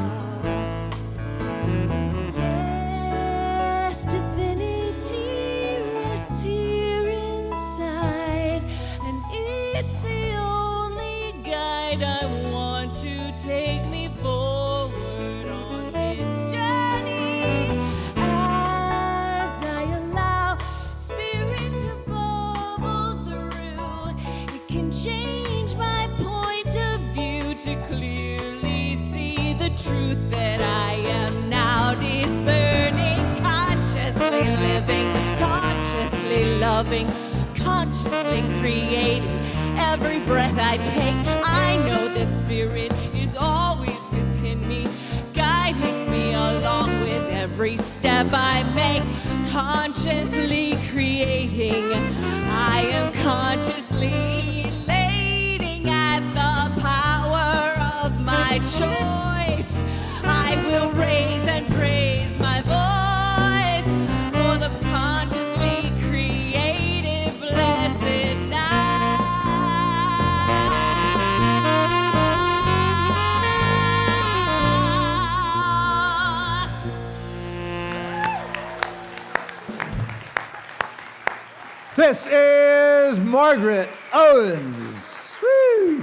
Yes, divinity rests here inside, and it's the only guide I want to take me forward on this journey. As I allow spirit to bubble through, it can change my point of view to clearly see the truth that I am now discerning. Consciously living, consciously loving, consciously creating. Every breath I take, I know that spirit is always within me, guiding me along with every step I make. Consciously creating, I am consciously elating at the power of my choice. I will raise and praise my voice for the consciously creative blessedness This is Margaret Owens. Woo.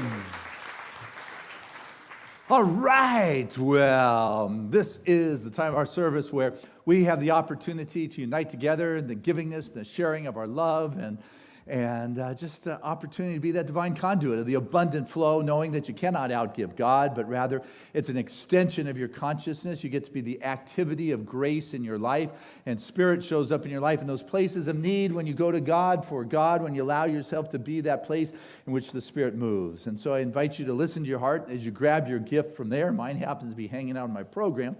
All right, well, this is the time of our service where we have the opportunity to unite together in the givingness and the sharing of our love and just the opportunity to be that divine conduit of the abundant flow, knowing that you cannot outgive God, but rather it's an extension of your consciousness. You get to be the activity of grace in your life, and Spirit shows up in your life in those places of need when you go to God for God, when you allow yourself to be that place in which the Spirit moves. And so I invite you to listen to your heart as you grab your gift from there. Mine happens to be hanging out in my program.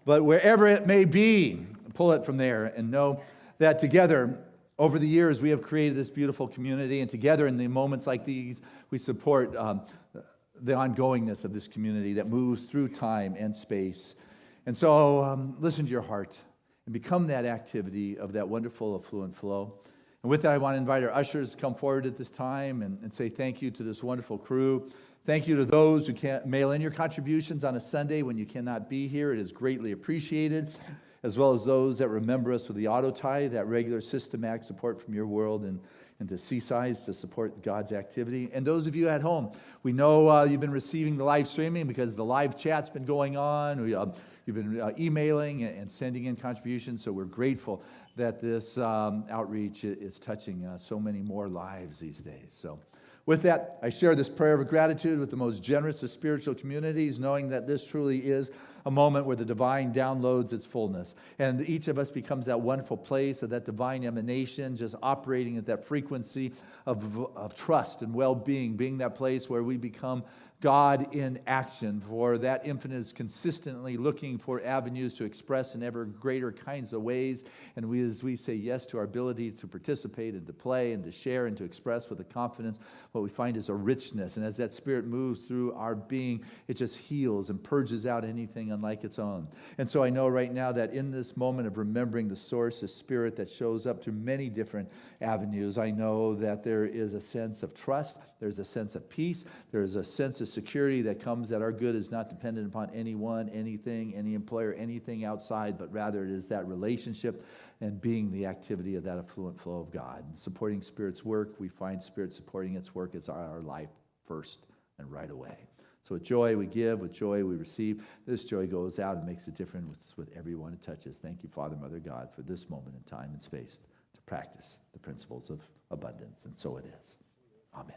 But wherever it may be, pull it from there and know that together, over the years, we have created this beautiful community, and together in the moments like these, we support the ongoingness of this community that moves through time and space. And so listen to your heart and become that activity of that wonderful affluent flow. And with that, I want to invite our ushers to come forward at this time and say thank you to this wonderful crew. Thank you to those who can't mail in your contributions on a Sunday when you cannot be here. It is greatly appreciated, as well as those that remember us with the auto tie, that regular systematic support from your world and to Seasides to support God's activity. And those of you at home, we know you've been receiving the live streaming because the live chat's been going on. You've been emailing and sending in contributions, so we're grateful that this outreach is touching so many more lives these days. So with that, I share this prayer of gratitude with the most generous of spiritual communities, knowing that this truly is a moment where the divine downloads its fullness. And each of us becomes that wonderful place of that divine emanation, just operating at that frequency of trust and well-being, being that place where we become God in action, for that infinite is consistently looking for avenues to express in ever greater kinds of ways. And as we say yes to our ability to participate and to play and to share and to express with a confidence, what we find is a richness. And as that Spirit moves through our being, it just heals and purges out anything unlike its own. And so I know right now that in this moment of remembering the source, the Spirit that shows up through many different avenues, I know that there is a sense of trust, there's a sense of peace, there's a sense of security that comes that our good is not dependent upon anyone, anything, any employer, anything outside, but rather it is that relationship and being the activity of that affluent flow of God. And supporting Spirit's work, we find Spirit supporting its work as our life first and right away. So with joy we give, with joy we receive. This joy goes out and makes a difference with everyone it touches. Thank you, Father, Mother, God, for this moment in time and space to practice the principles of abundance. And so it is. Amen.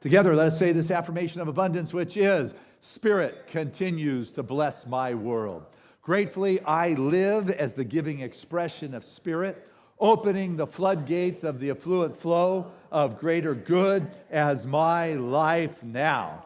Together, let us say this affirmation of abundance, which is, Spirit continues to bless my world. Gratefully, I live as the giving expression of Spirit, opening the floodgates of the affluent flow of greater good as my life now.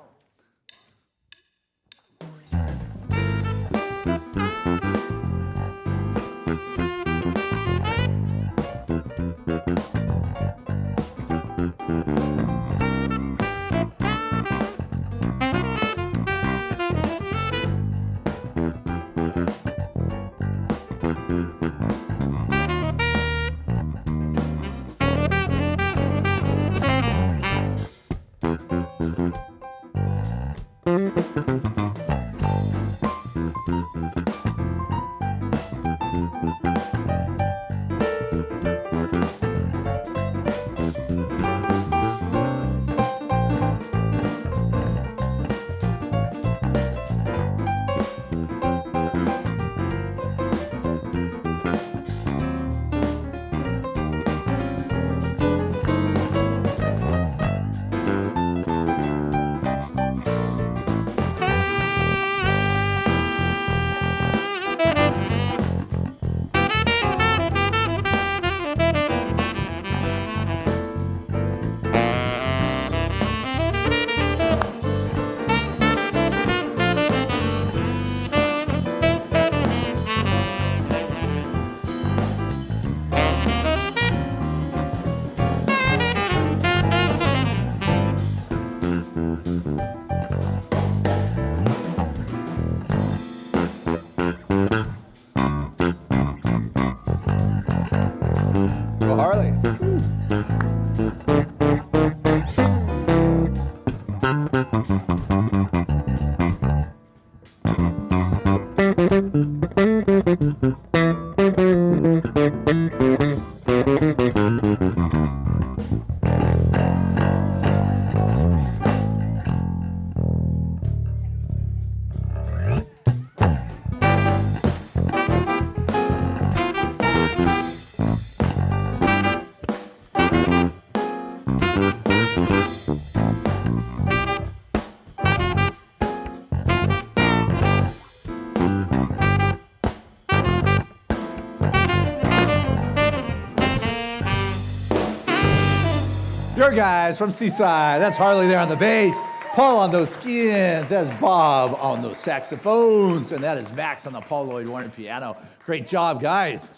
Your guys from Seaside. That's Harley there on the bass. Paul on those skins. That's Bob on those saxophones. And that is Max on the Paul Lloyd Warner piano. Great job, guys.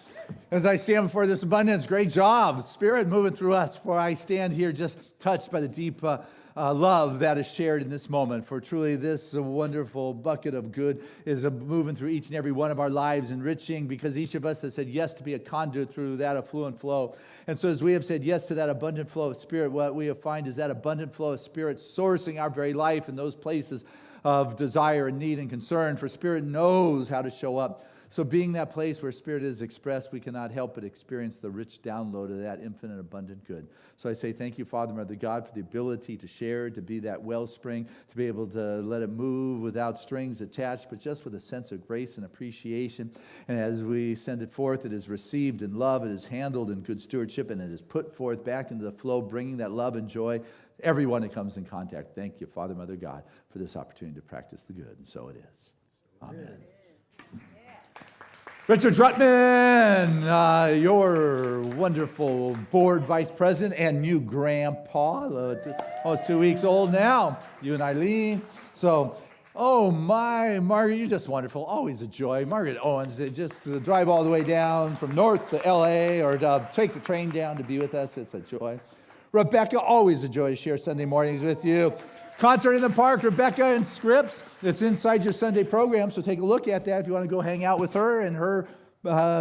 As I stand before this abundance, great job. Spirit moving through us, for I stand here just touched by the deep love that is shared in this moment. For truly this wonderful bucket of good is moving through each and every one of our lives, enriching, because each of us has said yes to be a conduit through that affluent flow. And so as we have said yes to that abundant flow of Spirit, what we have find is that abundant flow of Spirit sourcing our very life in those places of desire and need and concern. For Spirit knows how to show up. So being that place where Spirit is expressed, we cannot help but experience the rich download of that infinite abundant good. So I say thank you, Father, Mother God, for the ability to share, to be that wellspring, to be able to let it move without strings attached, but just with a sense of grace and appreciation. And as we send it forth, it is received in love, it is handled in good stewardship, and it is put forth back into the flow, bringing that love and joy to everyone that comes in contact. Thank you, Father, Mother God, for this opportunity to practice the good. And so it is. Amen. Richard Drutman, your wonderful board vice president and new grandpa, almost 2 weeks old now, you and Eileen. So, oh my, Margaret, you're just wonderful, always a joy. Margaret Owens, just to drive all the way down from north to LA or to take the train down to be with us, it's a joy. Rebecca, always a joy to share Sunday mornings with you. Concert in the Park, Rebecca and Scripps. It's inside your Sunday program, so take a look at that if you want to go hang out with her and her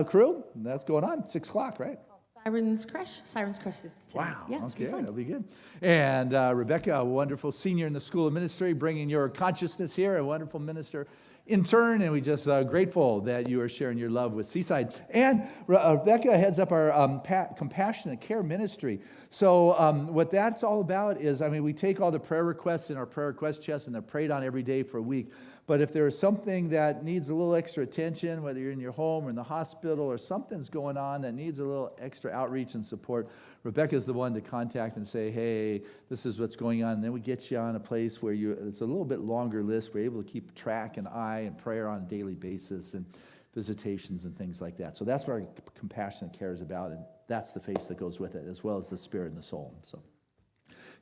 crew. That's going on, 6 o'clock, right? Sirens Crush. Sirens Crush is today. Wow, Yeah, okay, that'll be good. And Rebecca, a wonderful senior in the School of Ministry, bringing your consciousness here, a wonderful minister intern, and we just grateful that you are sharing your love with Seaside. And Rebecca heads up our compassionate care ministry. So what that's all about is, we take all the prayer requests in our prayer request chest, and they're prayed on every day for a week. But if there is something that needs a little extra attention, whether you're in your home or in the hospital or something's going on that needs a little extra outreach and support, Rebecca's the one to contact and say, hey, this is what's going on. And then we get you on a place where it's a little bit longer list. We're able to keep track and eye and prayer on a daily basis and visitations and things like that. So that's what our compassionate care is about, and that's the face that goes with it, as well as the spirit and the soul. So,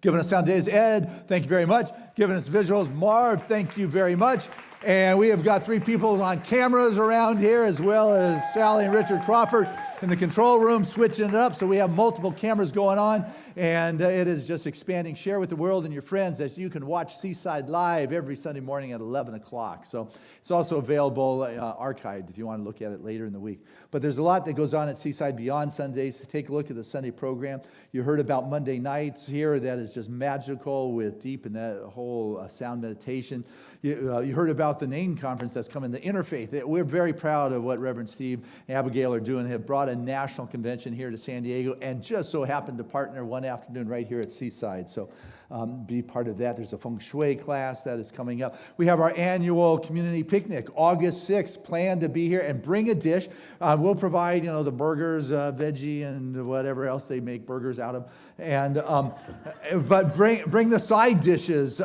giving us sound days, Ed, thank you very much. Giving us visuals, Marv, thank you very much. And we have got 3 people on cameras around here, as well as Sally and Richard Crawford in the control room, switching it up. So we have multiple cameras going on, and it is just expanding. Share with the world and your friends as you can watch Seaside live every Sunday morning at 11 o'clock. So it's also available archived if you want to look at it later in the week. But there's a lot that goes on at Seaside beyond Sundays. Take a look at the Sunday program. You heard about Monday nights here. That is just magical with deep in that whole sound meditation. You heard about the NAIN conference that's coming, the Interfaith. We're very proud of what Reverend Steve and Abigail are doing. They have brought a national convention here to San Diego and just so happened to partner one afternoon right here at Seaside. So be part of that. There's a feng shui class that is coming up. We have our annual community picnic, August 6th. Plan to be here and bring a dish. We'll provide, the burgers, veggie, and whatever else they make burgers out of. And but bring the side dishes.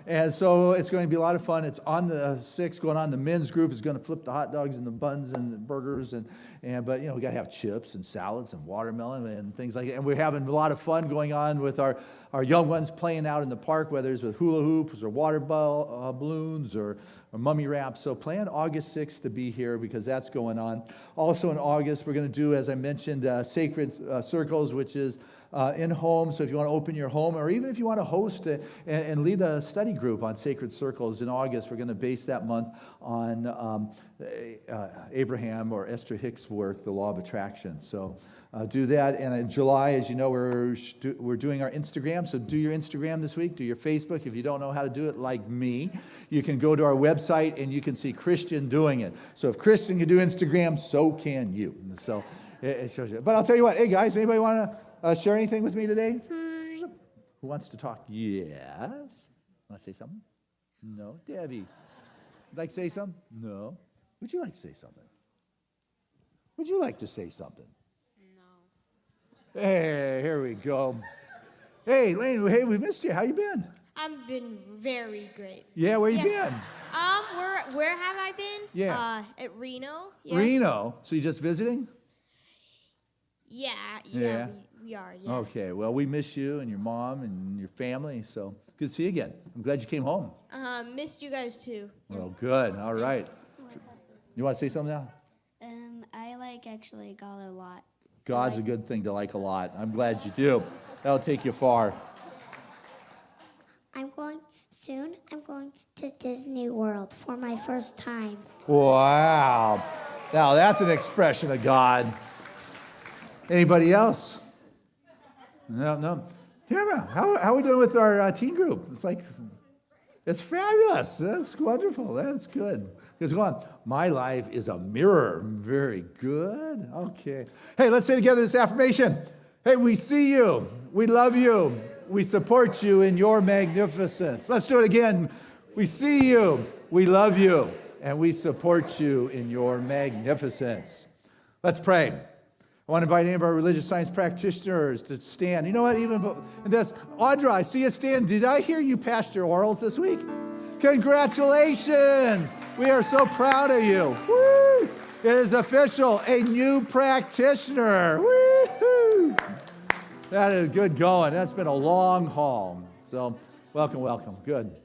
And so it's going to be a lot of fun. It's on the 6th going on. The men's group is going to flip the hot dogs and the buns and the burgers. But we got to have chips and salads and watermelon and things like that. And we're having a lot of fun going on with our young ones playing out in the park, whether it's with hula hoops or water balloons or mummy wraps. So plan August 6th to be here because that's going on. Also in August, we're going to do, as I mentioned, Sacred Circles, which is in home. So if you want to open your home, or even if you want to host and lead a study group on Sacred Circles in August, we're going to base that month on Abraham or Esther Hicks' work, The Law of Attraction. So do that. And in July, as you know, we're doing our Instagram. So do your Instagram this week. Do your Facebook. If you don't know how to do it like me, you can go to our website and you can see Christian doing it. So if Christian can do Instagram, so can you. So it shows you. But I'll tell you what. Hey, guys, anybody want to share anything with me today? Who wants to talk? Yes. Want to say something? No. Debbie. Like to say something? No. Would you like to say something? Would you like to say something? No. Hey, here we go. Hey, Lane, hey, we missed you. How you been? I've been very great. Yeah, where you been? Where have I been? Yeah. At Reno. Yeah. Reno. So you just visiting? Yeah. We are, yeah. Okay, well, we miss you and your mom and your family, so good to see you again. I'm glad you came home. Missed you guys too. Well, good. All right. You want to say something now? I like actually God a lot. God's a good thing to like a lot. I'm glad you do. That'll take you far. I'm going to Disney World for my first time. Wow. Now, that's an expression of God. Anybody else? No. Tamara, how are we doing with our teen group? It's fabulous. That's wonderful. That's good. It's going, my life is a mirror. Very good. Okay. Hey, let's say together this affirmation. Hey, we see you. We love you. We support you in your magnificence. Let's do it again. We see you. We love you. And we support you in your magnificence. Let's pray. I want to invite any of our religious science practitioners to stand. You know what? Even in this, Audra, I see you stand. Did I hear you passed your orals this week? Congratulations. We are so proud of you. Woo! It is official, a new practitioner. Woo-hoo! That is good going. That's been a long haul. So welcome. Good.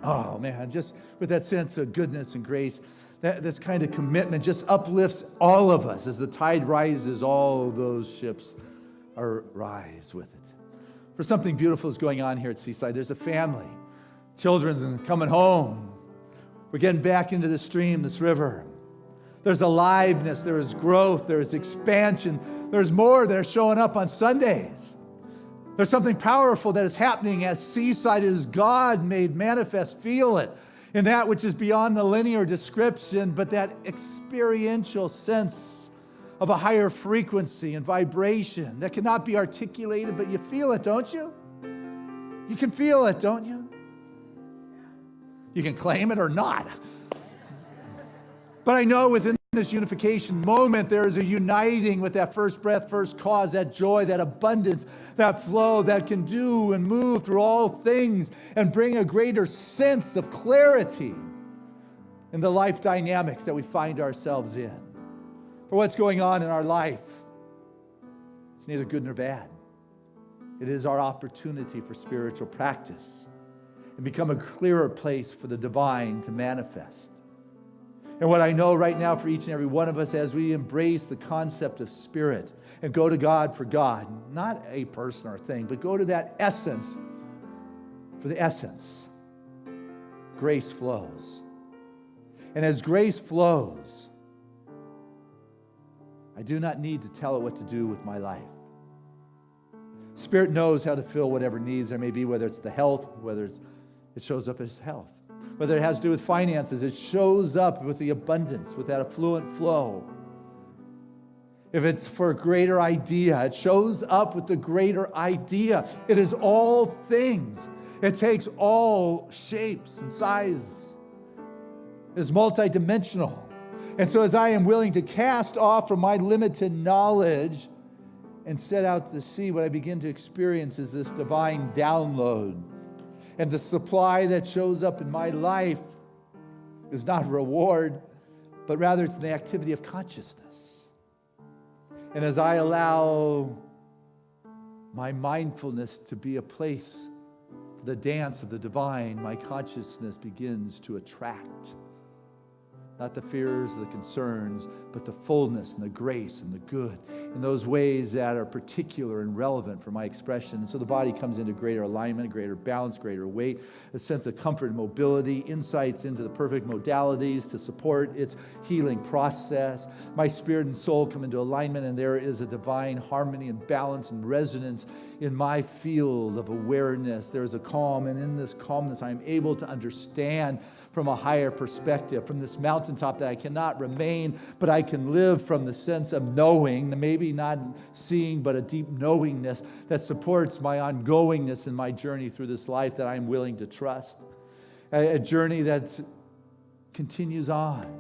Oh, man, just with that sense of goodness and grace, this kind of commitment just uplifts all of us. As the tide rises, all those ships rise with it. For something beautiful is going on here at Seaside. There's a family. Children coming home. We're getting back into the stream, this river. There's aliveness, there is growth, there is expansion. There's more that are showing up on Sundays. There's something powerful that is happening as Seaside is God made manifest. Feel it in that which is beyond the linear description, but that experiential sense of a higher frequency and vibration that cannot be articulated, but you feel it, don't you? You can feel it, don't you? You can claim it or not. But I know within this unification moment, there is a uniting with that first breath, first cause, that joy, that abundance, that flow that can do and move through all things and bring a greater sense of clarity in the life dynamics that we find ourselves in. For what's going on in our life, it's neither good nor bad. It is our opportunity for spiritual practice and become a clearer place for the divine to manifest. And what I know right now for each and every one of us as we embrace the concept of spirit and go to God for God, not a person or thing, but go to that essence for the essence, grace flows. And as grace flows, I do not need to tell it what to do with my life. Spirit knows how to fill whatever needs there may be, whether it's the health, whether it shows up as health. Whether it has to do with finances, it shows up with the abundance, with that affluent flow. If it's for a greater idea, it shows up with the greater idea. It is all things. It takes all shapes and sizes. It is multidimensional. And so as I am willing to cast off from my limited knowledge and set out to sea, what I begin to experience is this divine download. And the supply that shows up in my life is not reward, but rather it's the activity of consciousness. And as I allow my mindfulness to be a place for the dance of the divine, my consciousness begins to attract. Not the fears, the concerns, but the fullness and the grace and the good in those ways that are particular and relevant for my expression. And so the body comes into greater alignment, greater balance, greater weight, a sense of comfort and mobility, insights into the perfect modalities to support its healing process. My spirit and soul come into alignment, and there is a divine harmony and balance and resonance in my field of awareness. There is a calm, and in this calmness I am able to understand from a higher perspective, from this mountaintop that I cannot remain, but I can live from the sense of knowing, maybe not seeing, but a deep knowingness that supports my ongoingness in my journey through this life that I'm willing to trust. A journey that continues on,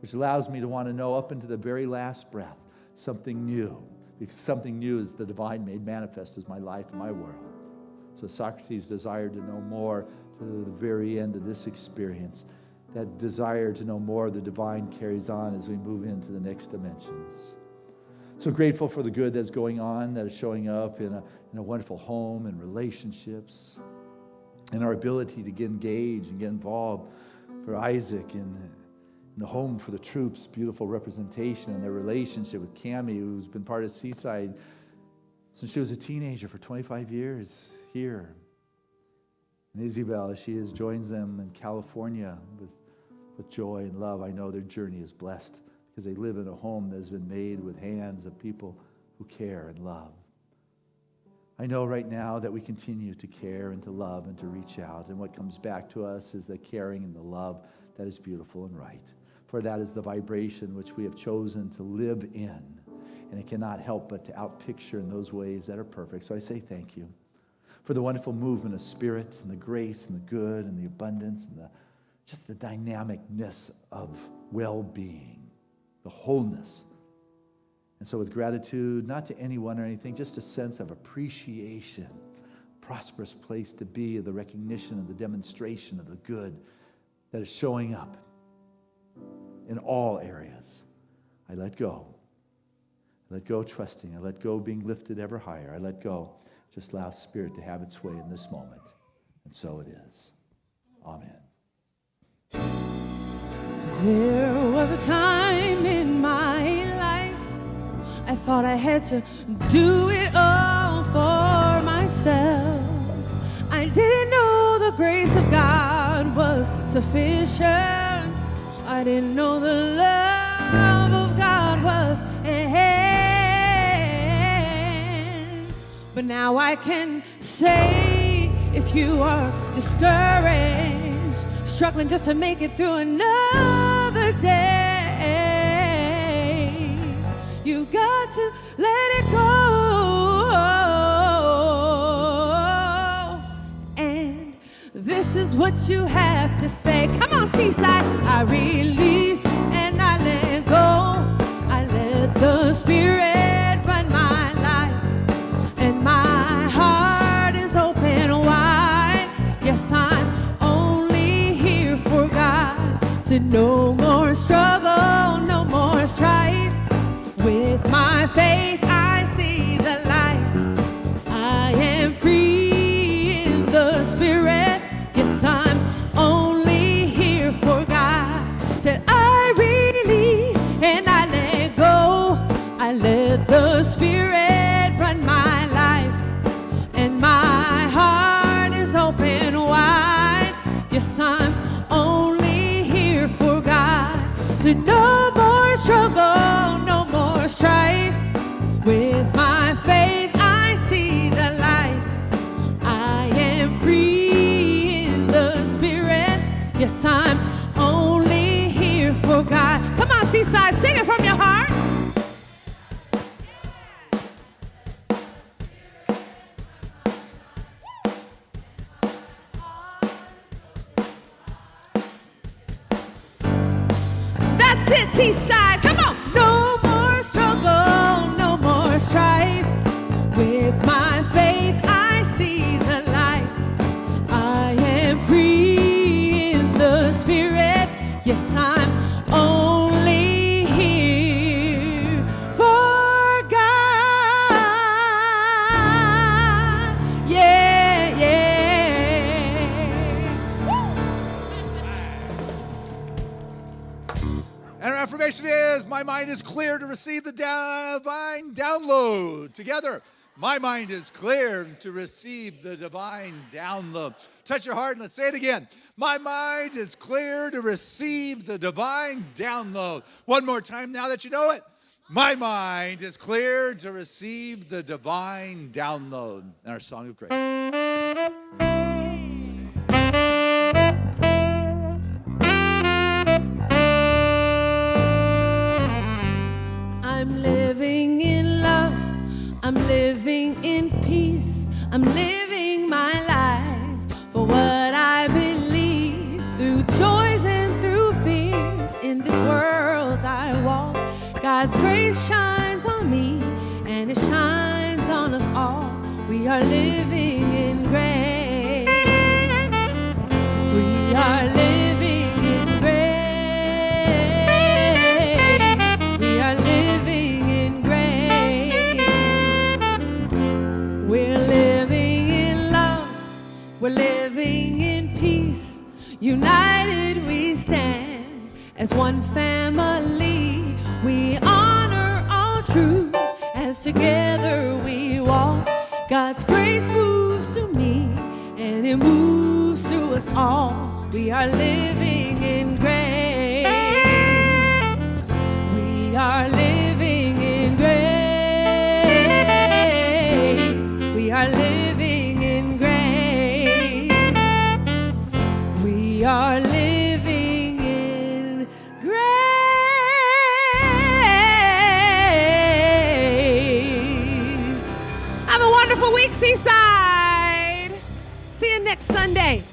which allows me to want to know up into the very last breath something new, because something new is the divine made manifest as my life and my world. So Socrates desired to know more to the very end of this experience. That desire to know more of the divine carries on as we move into the next dimensions. So grateful for the good that's going on, that is showing up in a wonderful home and relationships, and our ability to get engaged and get involved for Isaac in the home for the troops, beautiful representation and their relationship with Cammie, who's been part of Seaside since she was a teenager for 25 years here. And Isabel, as she joins them in California with joy and love, I know their journey is blessed because they live in a home that has been made with hands of people who care and love. I know right now that we continue to care and to love and to reach out, and what comes back to us is the caring and the love that is beautiful and right. For that is the vibration which we have chosen to live in, and it cannot help but to outpicture in those ways that are perfect. So I say thank you for the wonderful movement of spirit and the grace and the good and the abundance and just the dynamicness of well-being, the wholeness. And so with gratitude, not to anyone or anything, just a sense of appreciation, prosperous place to be, the recognition of the demonstration of the good that is showing up in all areas. I let go. I let go trusting. I let go being lifted ever higher. I let go. Just allow Spirit to have its way in this moment. And so it is. Amen. There was a time in my life I thought I had to do it all for myself. I didn't know the grace of God was sufficient. I didn't know the love of God was end. But now I can say, if you are discouraged, struggling just to make it through another day, you got to let it go. And this is what you have to say. Come on, Seaside. I release and I let go. I let the Spirit run my life, and my heart is open wide. Yes, I'm only here for God. Said no more struggle, no more strife. With my faith, I see the light. I am free in the Spirit. Yes, I'm only here for God. Said I release and I let go. I let the Spirit run my life, and my heart is open wide. Yes, I'm only here for God. So no more struggle, no more strife. With my faith, I see the light. I am free in the Spirit. Yes, I'm only here for God. Come on, Seaside, sing it from your heart. That's it, Seaside. Come on. No more struggle, no more strife. With my faith, I see the light. I am free in the Spirit. Yes, I'm only here for God. Yeah, yeah. And our affirmation is, my mind is clear to receive the divine download. Together, my mind is clear to receive the divine download. Touch your heart and let's say it again. My mind is clear to receive the divine download. One more time now that you know it. My mind is clear to receive the divine download. And our song of grace. I'm living in love. I'm living in peace. I'm living my life for what I believe, through joys and through fears. In this world I walk, God's grace shines on me, and it shines on us all. We are living in grace. We are living in grace. We are living in grace. together we walk. God's grace moves through me, and it moves through us all. We are living in grace. We are living in grace. We are living in grace. We are living in grace. Have a wonderful week, Seaside. See you next Sunday.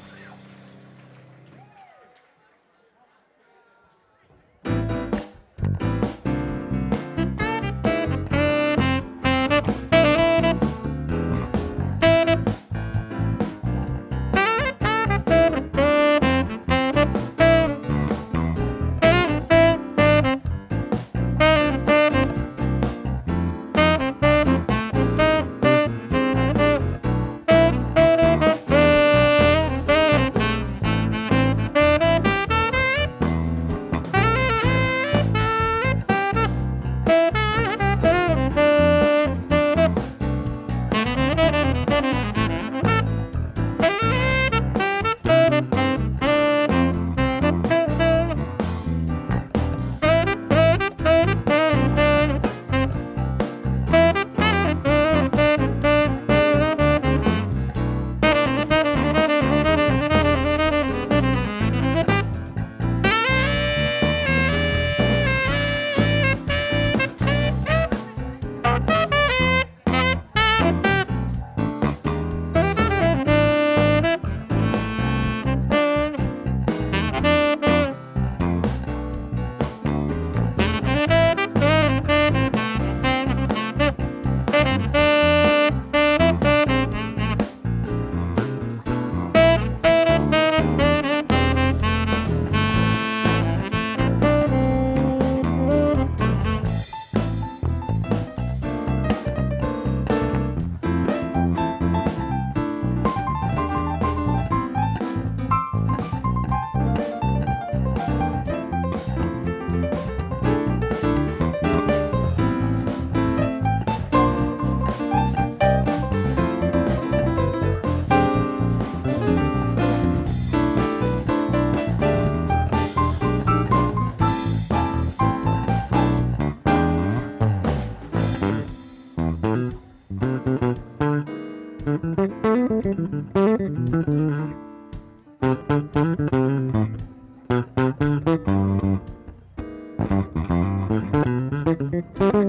Thank you.